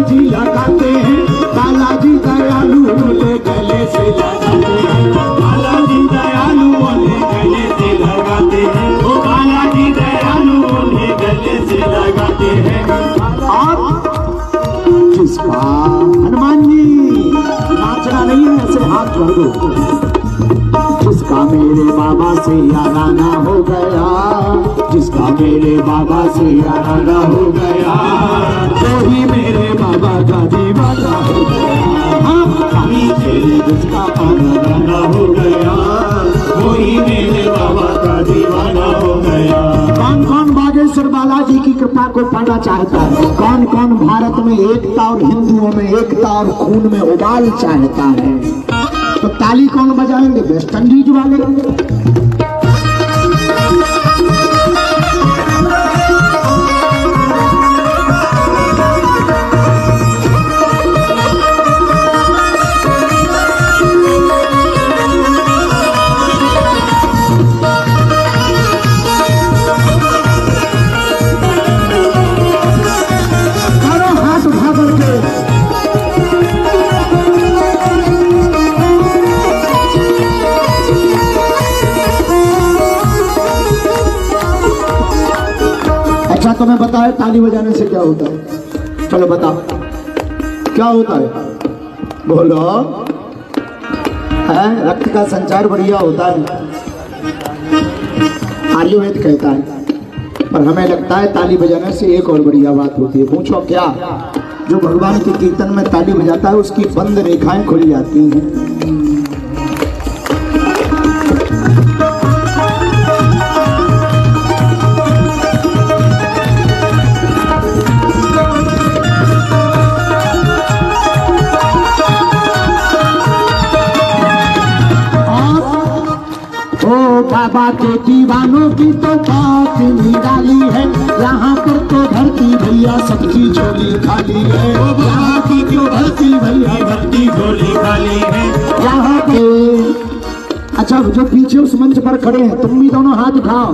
जी लगाते हैं, बालाजी दयालु उनके गले से लगाते हैं। बालाजी दयालु उन्हें गले से लगाते हैं, वो बालाजी दयालु उन्हें गले से लगाते हैं। और जिसका हनुमान जी नाचना नहीं है, ऐसे हाथ जोड़ दो। जिसका मेरे बाबा से याराना हो गया, जिसका मेरे बाबा से याराना हो गया, वही मेरे बाबा का दीवाना हो गया। जिसका आना जाना हो गया, वही मेरे बाबा का दीवाना हो गया। कौन कौन बागेश्वर बालाजी की कृपा को पाना चाहता है? कौन कौन भारत में एकता और हिंदुओं में एकता और खून में उबाल चाहता है? तो ताली कौन बजाएंगे? वेस्ट इंडीज वाले। ताली बजाने से क्या होता है? चलो बताओ क्या होता है, बोलो। है रक्त का संचार बढ़िया होता है, आयुर्वेद कहता है। पर हमें लगता है ताली बजाने से एक और बढ़िया बात होती है। पूछो क्या? जो भगवान के कीर्तन में ताली बजाता है उसकी बंद रेखाएं खुल जाती हैं। बाबा के दीवानों की तो बात निराली है, यहाँ पर तो धरती भैया सबकी झोली खाली है। यहाँ की क्यों धरती भैया सबकी झोली खाली है यहाँ पे। अच्छा जो पीछे उस मंच पर खड़े हैं तुम भी दोनों हाथ उठाओ।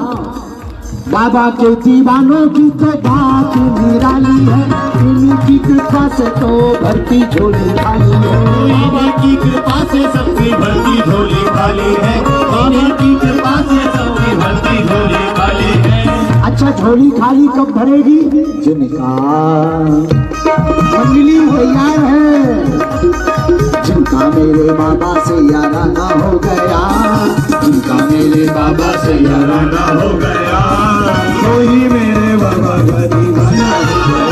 बाबा के दीवानों की तो बात निराली है, इनकी कृपा से तो भरती झोली खाली है। बाबा की कृपा से सबकी भरती झोली खाली है, बाबा की कृपा से सबकी भरती झोली खाली है। अच्छा झोली खाली कब भरेगी? जिनका मंगली तैयार है, जिनका मेरे बाबा से याराना हो गया, जिनका मेरे बाबा से याराना हो गया, वही मेरे बाबा का दीवाना हो गया,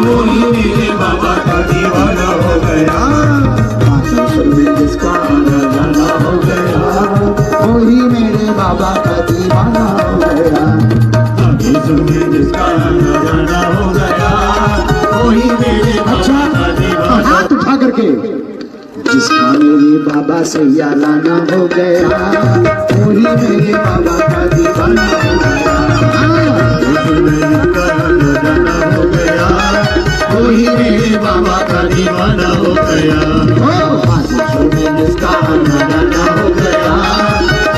वही मेरे बाबा का दीवाना हो गया। बागेश्वर में जिसका आना जाना हो गया, वही मेरे बाबा का दीवाना हो गया। बागेश्वर में जिसका आना जाना हो गया, वही मेरे अच्छा बाबा का दीवाना। हाथ उठा करके, जिसका मेरे बाबा से याराना हो गया, वही मेरे बाबा का दीवाना हो गया। वही मेरे बाबा का दीवाना हो गया। बागेश्वर में जिसका आना जाना हो गया,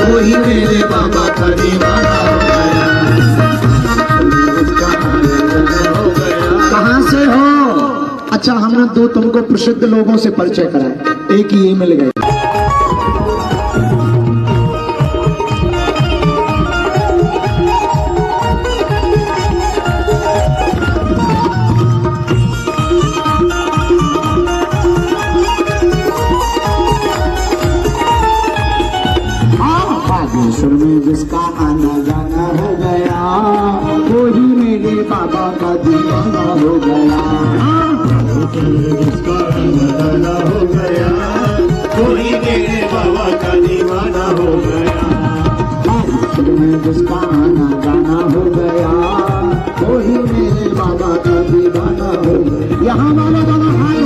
वही मेरे बाबा का दीवाना हो गया। जिसका आना जाना हो गया। कहाँ से हो? अच्छा हमने दो तुमको प्रसिद्ध लोगों से परिचय कराया, एक ही ये मिल गए। बागेश्वर में जिसका आना जाना हो गया, वही मेरे बाबा का दीवाना हो गया। जिसका आना जाना हो गया, वही मेरे बाबा का दीवाना हो गया। बागेश्वर में जिसका आना जाना हो गया, वही मेरे बाबा का दीवाना हो गया। यहाँ वाले दोनों हाथ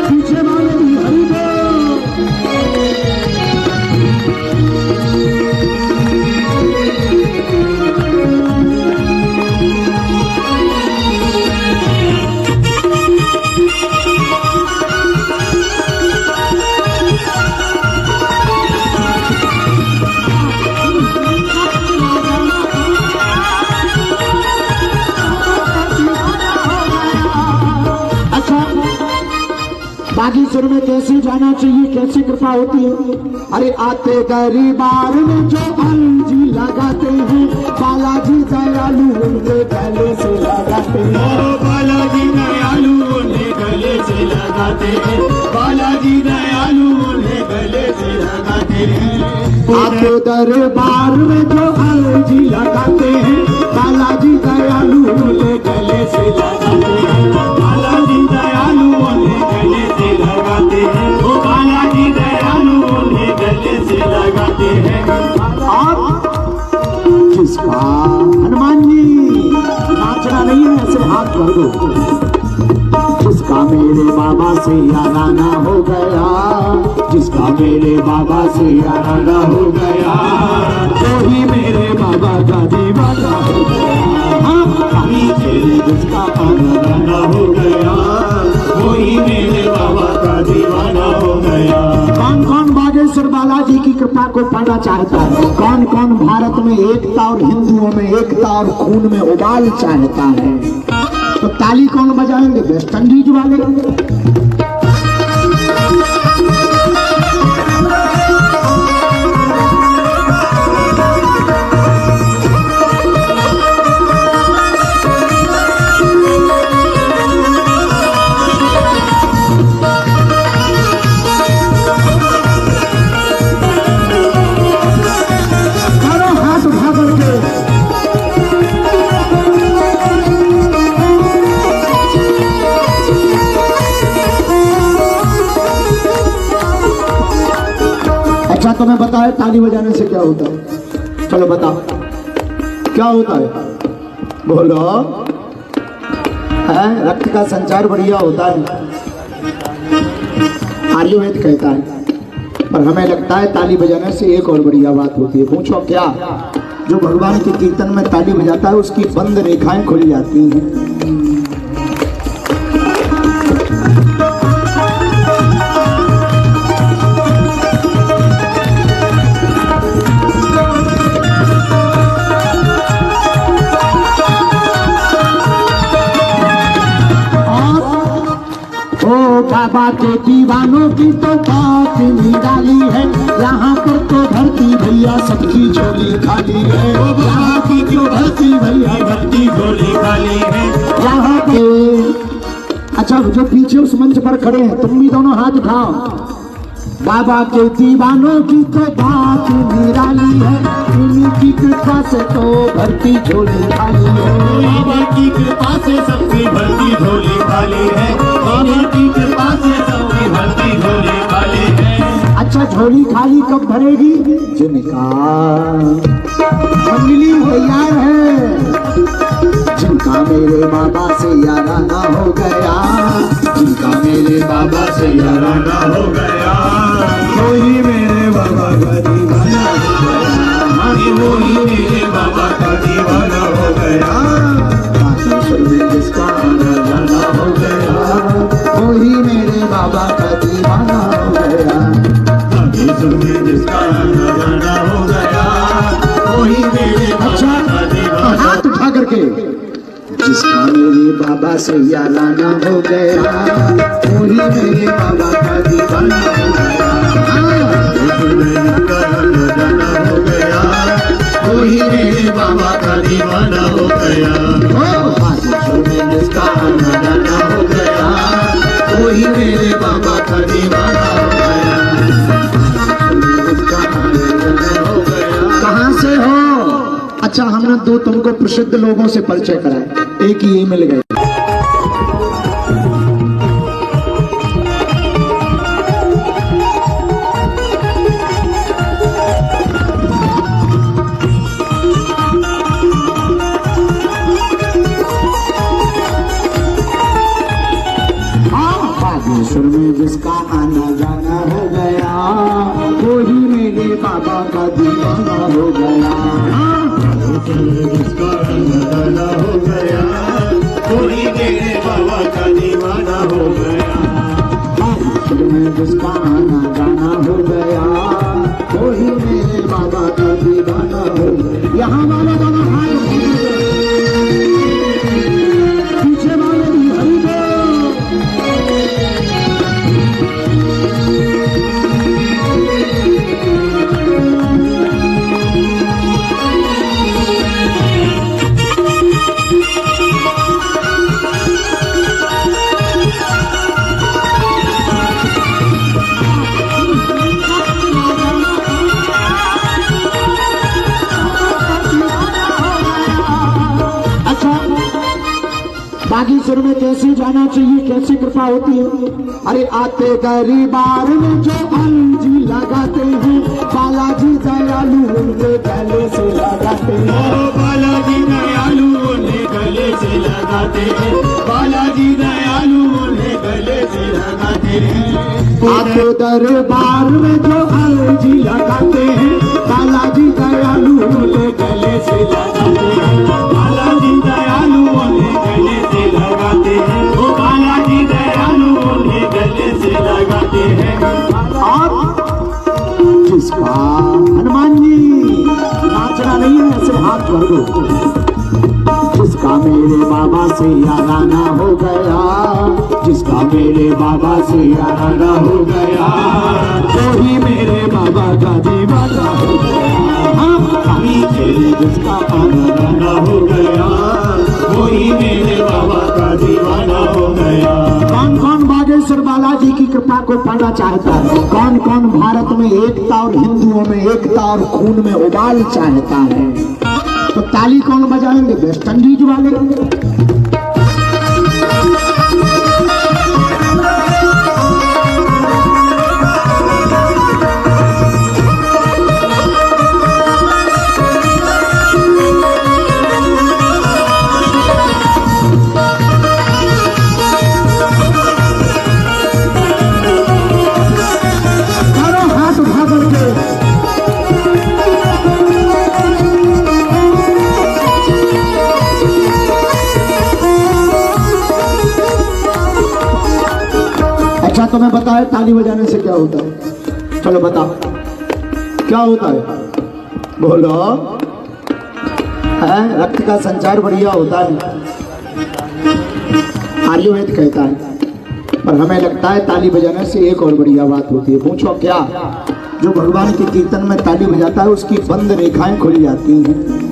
पीछे वाले भी हरी बोल। बागेश्वर में कैसे जाना चाहिए, कैसे कृपा होती है? अरे आते गरीबार में जो अलजी लगाते हैं, बालाजी दयालु उनके गले से लगाते हैं। बालाजी दयालु उन्हें गले से लगाते हैं, बालाजी दयालु उन्हें गले से लगाते हैं। आते दरबार में जो अलजी लगाते हैं, बालाजी दयालु उनके गले से लगाते हैं। बालाजी दयालु उन्हें गले से लगाते हैं, वो बालाजी दयालु उन्हें गले से लगाते हैं। और किसका? हनुमान जी नाचना नहीं है, ऐसे हाथ भर दो। जिसका मेरे बाबा से याराना हो गया, जिसका मेरे बाबा से याराना हो गया, वही मेरे बाबा का दीवाना हो गया। जिसका आना जाना हो गया, वही मेरे बाबा का दीवाना हो गया। कौन कौन बागेश्वर बालाजी की कृपा को पाना चाहता है? कौन कौन भारत में एकता और हिंदुओं में एकता और खून में उबाल चाहता है? तो ताली कौन बजाएंगे? वेस्ट इंडीज वाले। अच्छा तुम्हें बताए ताली बजाने से क्या होता है? चलो बताओ क्या होता है, बोलो। है रक्त का संचार बढ़िया होता है, आयुर्वेद कहता है। पर हमें लगता है ताली बजाने से एक और बढ़िया बात होती है। पूछो क्या? जो भगवान के कीर्तन में ताली बजाता है उसकी बंद रेखाएं खुल जाती हैं। बाबा के दीवानों की तो बात निराली है, यहाँ पर तो धरती भैया सबकी झोली खाली है। यहाँ की जो धरती भैया सबकी झोली खाली है यहाँ पे। अच्छा जो पीछे उस मंच पर खड़े हैं तुम भी दोनों हाथ उठाओ। बाबा के दीवानों की तो बात निराली है, इनकी कृपा से तो धरती झोली खाली है। बाबा की कृपा से सबकी भरती झोली खाली है, बाबा की कृपा से सबकी भरती झोली खाली है। अच्छा झोली खाली कब भरेगी? जिनका मंडली तैयार है, जिनका मेरे बाबा से याराना हो गया, जिनका मेरे बाबा से याराना हो गया, वही मेरे बाबा का दीवाना हो गया। वही मेरे बाबा का दीवाना हो गया। बागेश्वर में जिसका आना जाना हो गया, वही मेरे बाबा का दीवाना हो गया। बागेश्वर में जिसका आना जाना हो गया, वही मेरे बाबा का दीवाना। हाथ उठा करके जिसका मेरे बाबा से याराना हो गया, वही मेरे बाबा का दीवाना हो गया। वही मेरे बाबा का दीवाना हो गया। जिसका आना जाना हो गया, वही मेरे बाबा का दीवाना हो गया। कहाँ से हो? अच्छा हमने दो तुमको प्रसिद्ध लोगों से परिचय कराया, एक ही मिल गए। बागेश्वर में जिसका आना जाना हो गया, वही मेरे बाबा का दीवाना हो गया। जिसका आना जाना हो गया, वही मेरे बाबा का दीवाना हो गया। बागेश्वर में जिसका आना जाना हो गया, वही मेरे बाबा का दीवाना हो गया। यहाँ वाले दोनों हाथ पीछे वाले भी हरी बोल। बागेश्वर में कैसे जाना चाहिए, कैसे कृपा होती है? अरे आते दरबार में जो अलजी लगाते हैं, बालाजी दयालु उनके गले से लगाते हैं। बालाजी दयालु उन्हें गले से लगाते हैं, बालाजी दयालु उन्हें गले से लगाते हैं। आते दरबार में जो अलजी लगाते हैं, बालाजी दयालु उनके गले से लगाते हैं। बालाजी दयालु उन्हें गले से लगाते हैं, ओ बालाजी दयालु उन्हें गले से लगाते हैं। और जिसका हनुमान जी नाचना नहीं है, ऐसे हाथ भर दो। जिसका मेरे बाबा से याराना हो गया, जिसका मेरे बाबा से याराना हो गया, वही मेरे बाबा का दीवाना हो गया। जिसका आना जाना हो गया, वही मेरे बाबा का दीवाना हो गया। कौन कौन बागेश्वर बालाजी की कृपा को पाना चाहता है? कौन कौन भारत में एकता और हिंदुओं में एकता और खून में उबाल चाहता है? तो ताली कौन बजाएंगे? वेस्ट इंडीज वाले। तुम्हें बताए ताली बजाने से क्या होता है? चलो बताओ क्या होता है, बोलो। है रक्त का संचार बढ़िया होता है, आयुर्वेद कहता है। पर हमें लगता है ताली बजाने से एक और बढ़िया बात होती है। पूछो क्या? जो भगवान के कीर्तन में ताली बजाता है उसकी बंद रेखाएं खुल जाती हैं।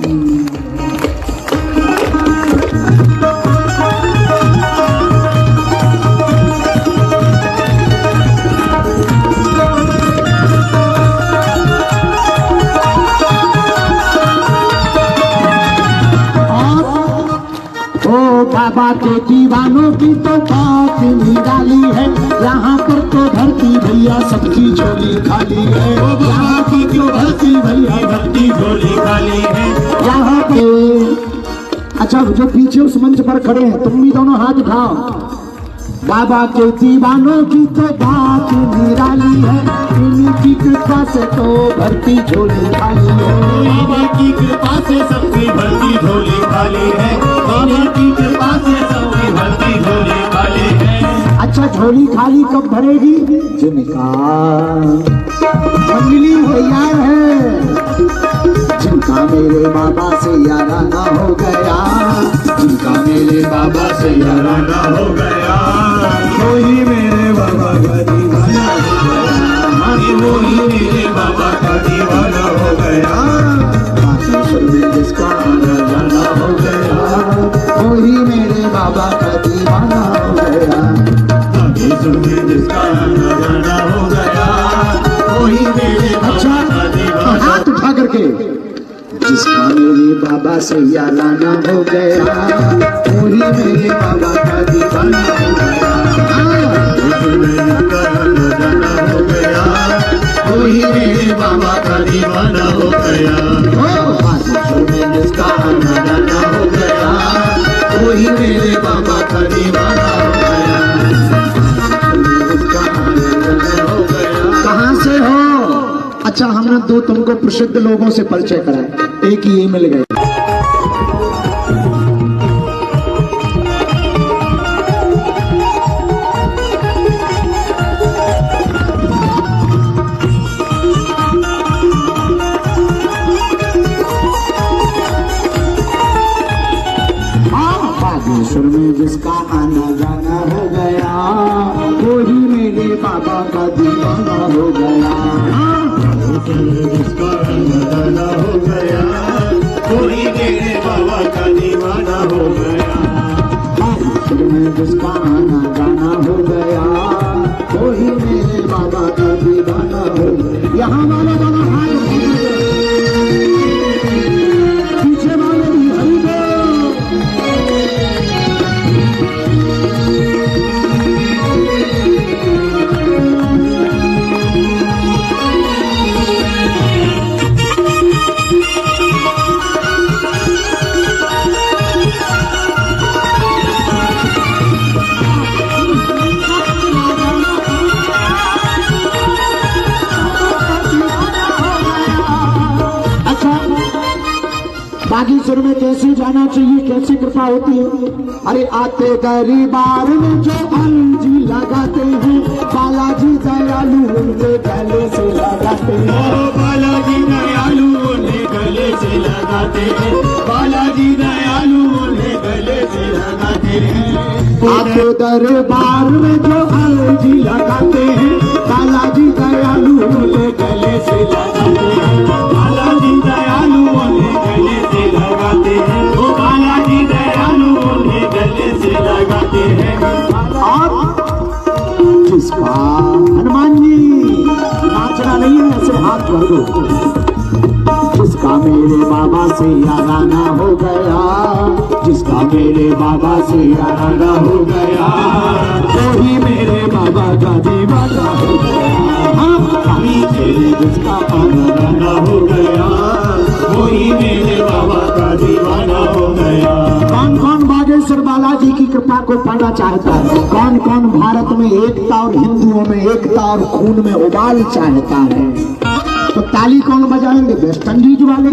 बाबा के दीवानों की तो बात निराली है, यहाँ पर तो धरती भैया सबकी झोली खाली है। यहाँ की तो धरती भैया सबकी झोली खाली है यहाँ पे। अच्छा जो पीछे उस मंच पर खड़े हैं तुम भी दोनों हाथ उठाओ। बाबा के दीवानों की तो बात निराली है, इनकी कृपा से तो भरती झोली खाली है। बाबा की कृपा से सबकी भरती झोली खाली है, बाबा की कृपा से सबकी भरती झोली खाली है। अच्छा झोली खाली कब भरेगी? जिनका मंगली तैयार है, जिनका मेरे बाबा से याराना हो गया, जिनका मेरे बाबा से याराना हो गया, वही मेरे बाबा का दीवाना हो गया, वही मेरे बाबा का दीवाना हो गया। बागेश्वर में जिसका आना जाना हो गया, वही मेरे बाबा का दीवाना हो गया। बागेश्वर में जिसका आना जाना हो गया, वही मेरे बाबा का दीवाना। हाथ उठा करके जिसका मेरे बाबा से याराना हो गया, वही मेरे बाबा का दीवाना हो गया। वही मेरे बाबा का दीवाना हो गया, जिसका आना जाना हो गया, वही मेरे बाबा का दीवाना हो गया, जिसका आना जाना हो गया। कहाँ से हो? अच्छा हमने दो तुमको प्रसिद्ध लोगों से परिचय कराया, एक ही मिल गए। बागेश्वर में जिसका आना जाना हो गया, वही मेरे बाबा का दीवाना हो गया। जिसका आना जाना हो गया, वही मेरे बाबा का दीवाना हो गया। बागेश्वर में जिसका आना जाना हो गया, वही मेरे बाबा का दीवाना हो गया। यहाँ वाले बाबा हाथ पीछे वाले भी हरी बोल। बागेश्वर में कैसे जाना चाहिए, कैसे कृपा होती है? अरे आते दरबार में जो अलजी लगाते हैं, बालाजी दयालु उनके गले से लगाते हैं। ओ बालाजी दयालु उन्हें गले से लगाते हैं, बालाजी दयालु उन्हें गले से लगाते हैं। आते दरबार में जो अलजी लगाते हैं, बालाजी दयालु उनके गले से लगाते हैं। बालाजी दयालु उन्हें गले से लगाते हैं, ओ बालाजी दयालु उन्हें गले से लगाते हैं। और जिसका हनुमान जी नाचना नहीं है ऐसे हाथ भर दो। जिसका मेरे बाबा से याराना हो गया, जिसका मेरे बाबा से याराना हो गया, वही मेरे बाबा का दीवाना हो गया। जिसका आना जाना हो गया, वही मेरे बाबा का दीवाना हो गया। कौन कौन बागेश्वर बालाजी की कृपा को पाना चाहता है? कौन कौन भारत में एकता और हिंदुओं में एकता और खून में उबाल चाहता है? तो ताली कौन बजाएंगे? वेस्ट इंडीज वाले।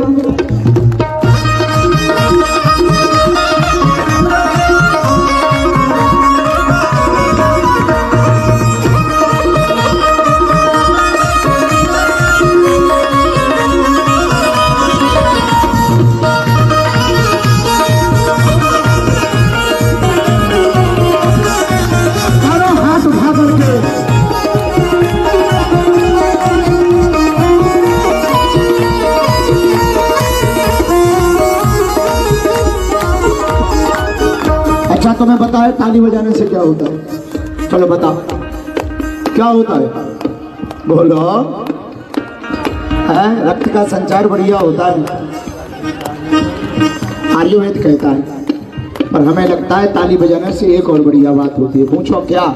ताली बजाने से क्या होता है? चलो बताओ क्या होता है, बोलो। है रक्त का संचार बढ़िया होता है, आयुर्वेद कहता है। पर हमें लगता है ताली बजाने से एक और बढ़िया बात होती है। पूछो क्या?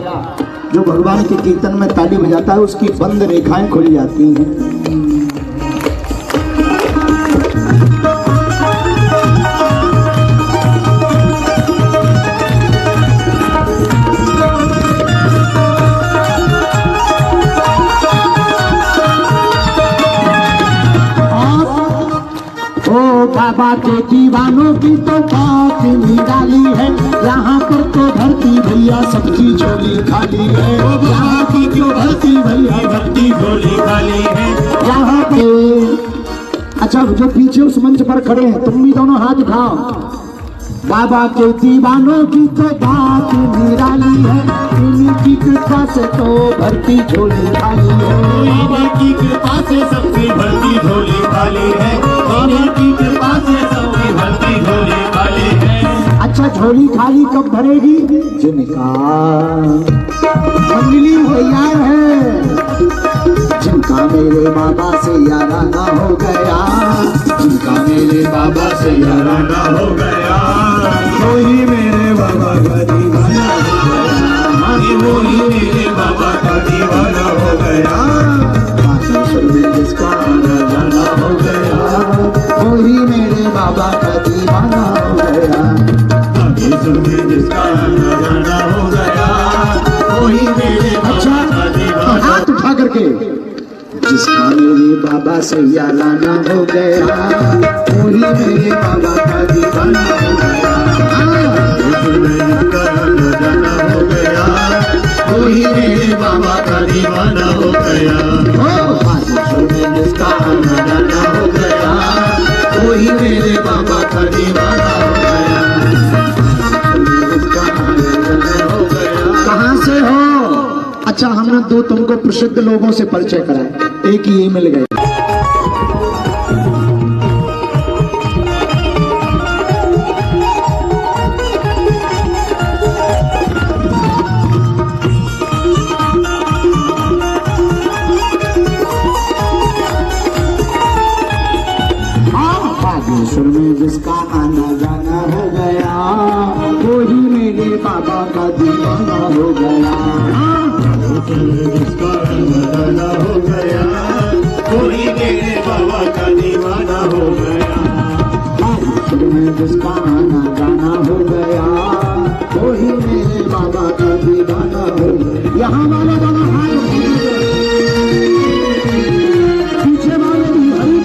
जो भगवान के कीर्तन में ताली बजाता है उसकी बंद रेखाएं खुल जाती हैं। बाबा के दीवानों की तो बात निराली है, यहाँ पर तो धरती भैया सबकी झोली खाली है। यहाँ की जो धरती भैया सबकी झोली खाली है यहाँ पे। अच्छा जो पीछे उस मंच पर खड़े हैं तुम भी दोनों हाथ उठाओ। बाबा के दीवानों की तो बात निराली है, इनकी कृपा से तो धरती झोली खाली है। बाबा की कृपा से सबकी भरती झोली खाली है, बाबा की कृपा से सबकी भरती झोली खाली है। अच्छा झोली खाली कब भरेगी? जिनका मंगली तैयार है, जिनका मेरे बाबा से याराना हो गया, जिनका मेरे बाबा से याराना हो गया, वही मेरे बाबा का दीवाना हो गया, वही मेरे बाबा का दीवाना हो गया। बागेश्वर में जिसका आना जाना हो गया, वही मेरे बाबा का दीवाना हो गया। बागेश्वर में जिसका आना जाना हो गया, वही मेरे बाबा का दीवाना। हाथ उठा करके जिसका मेरे बाबा से याराना हो गया, वही मेरे बाबा का दीवाना हो गया। वही मेरे बाबा का दीवाना हो गया, जिसका आना जाना हो गया, वही मेरे बाबा का दीवाना हो गया, जिसका आना जाना हो गया। कहाँ से हो? अच्छा हमने दो तुमको प्रसिद्ध लोगों से परिचय कराया, एक ही मिल गए। बागेश्वर में जिसका आना जाना हो गया, वही मेरे बाबा का दीवाना हो गया। जिसका दीवाना हो गया, वही मेरे बाबा का दीवाना हो गया। बागेश्वर में जिसका आना जाना हो गया, वही मेरे बाबा का दीवाना हो गया। यहाँ वाले दोनों हाथ पीछे वाले भी हरी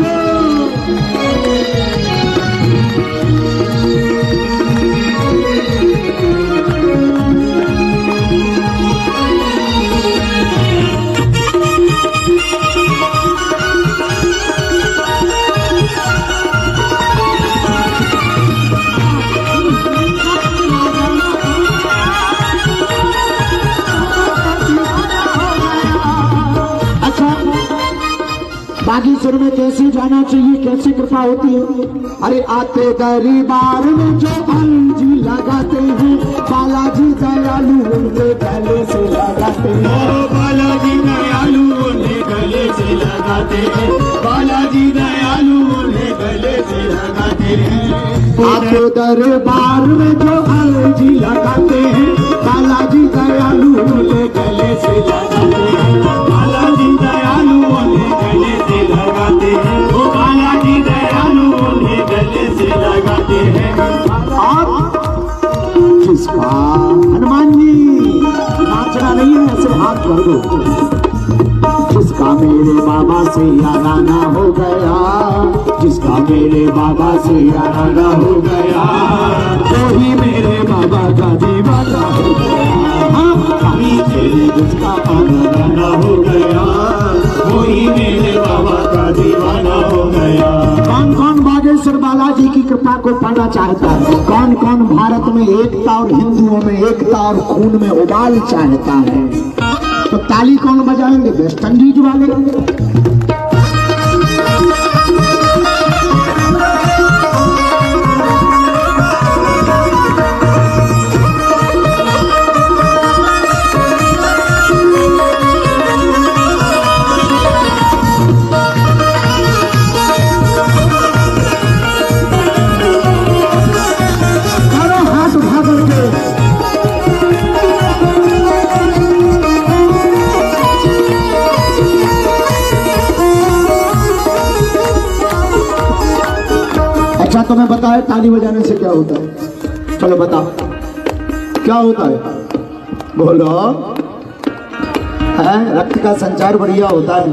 बागेश्वर में कैसे जाना चाहिए, कैसे कृपा होती है? अरे आते दरबार में जो अलजी लगाते हैं, बालाजी दयालु उनके गले से लगाते हैं। बालाजी दयालु उन्हें गले से लगाते हैं, बालाजी दयालु उन्हें गले से लगाते हैं। आते दरबार में जो अलजी लगाते हैं, बालाजी दयालु उनके गले से लगाते हैं। बालाजी दयालु उन्हें गले से लगाते हैं, वो बालाजी दयालु उन्हें गले से लगाते हैं। और जिसका हनुमान जी नाचना नहीं है ऐसे हाथ भर दो। जिसका मेरे बाबा से याराना हो गया, जिसका मेरे बाबा से याराना हो गया, वही मेरे बाबा का दीवाना हो गया। जिसका आना जाना हो गया, वही मेरे बाबा का दीवाना हो गया। कौन कौन बागेश्वर बालाजी की कृपा को पाना चाहता है? कौन कौन भारत में एकता और हिंदुओं में एकता और खून में उबाल चाहता है? तो ताली कौन बजाएंगे? वेस्ट इंडीज वाले। पता है ताली बजाने से क्या होता है? चलो बताओ क्या होता है, बोलो। है रक्त का संचार बढ़िया होता है,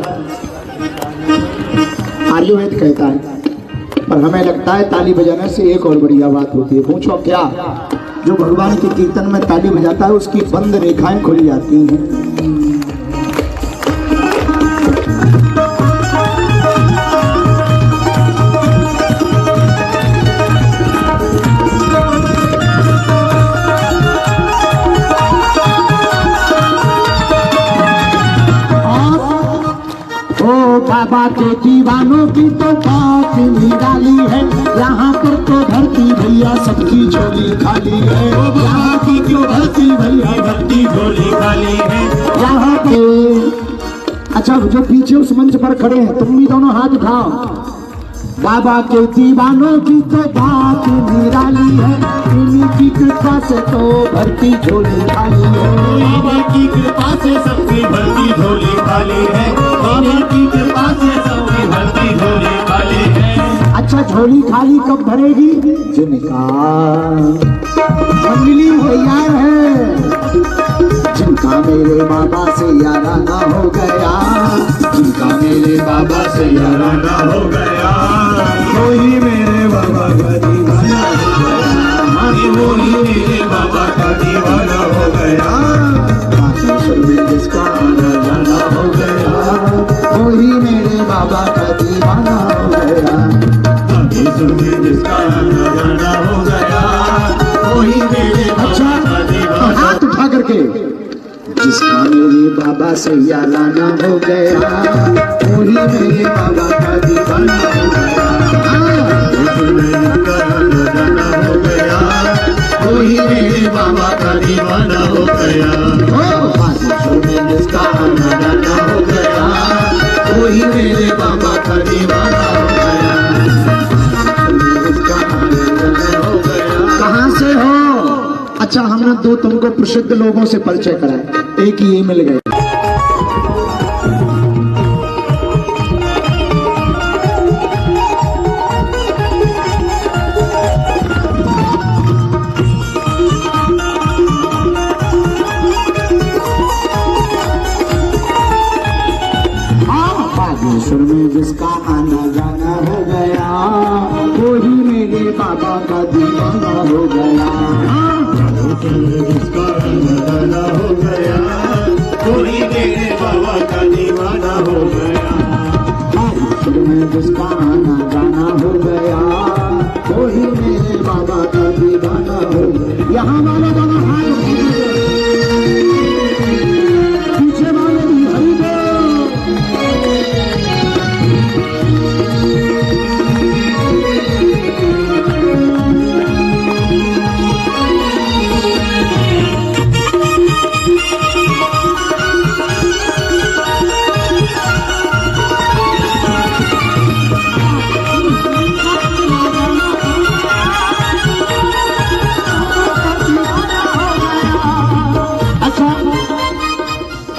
आयुर्वेद कहता है। पर हमें लगता है ताली बजाने से एक और बढ़िया बात होती है। पूछो क्या? जो भगवान के कीर्तन में ताली बजाता है उसकी बंद रेखाएं खुल जाती हैं। बाबा के दीवानों की तो बात निराली है, यहाँ पर तो धरती भैया सबकी झोली खाली है। यहाँ की क्यों धरती भैया सबकी झोली खाली है यहाँ पे। अच्छा जो पीछे उस मंच पर खड़े हैं तुम भी दोनों हाथ उठाओ। बाबा के दीवानों की तो बात निराली है, इन्हीं की कृपा से तो भरती झोली खाली है। बाबा की कृपा से सबकी भरती झोली खाली है, बाबा की कृपा से सबकी भरती झोली खाली है। अच्छा झोली खाली कब भरेगी? जिनका मंडली तैयार है, जिनका मेरे बाबा से याराना हो गया, जिनका मेरे बाबा से याराना हो गया, वही मेरे बाबा का दीवाना हो गया, वही मेरे बाबा का दीवाना हो गया। बागेश्वर में जिसका आना जाना हो गया, वही मेरे बाबा का दीवाना हो गया। बागेश्वर में जिसका आना जाना हो गया, वही मेरे अच्छा बाबा का दीवाना। हाथ उठा करके, जिसका मेरे बाबा से याराना हो गया, वही मेरे बाबा का दीवाना हो गया। वही मेरे बाबा का दीवाना हो गया। बागेश्वर में जिसका आना जाना हो गया, वही मेरे बाबा का दीवाना हो गया। जिसका आना जाना हो गया। कहाँ से हो? अच्छा हमने दो तुमको प्रसिद्ध लोगों से परिचय कराया, एक ही मिल गए। बागेश्वर में जिसका आना जाना हो गया, वही मेरे बाबा का दीवाना हो गया। जिसका दीवाना हो गया, वही मेरे बाबा का दीवाना हो गया। बागेश्वर में जिसका आना जाना हो गया, वही मेरे बाबा का दीवाना हो गया। यहाँ वाले दोनों हाथ पीछे वाले भी हरी दो।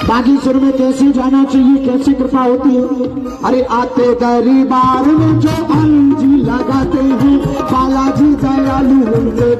बागेश्वर में कैसे जाना चाहिए, कैसे कृपा होती है? अरे आते दरबार में जो आनंद जी लगाते हैं, बालाजी दयालु उनके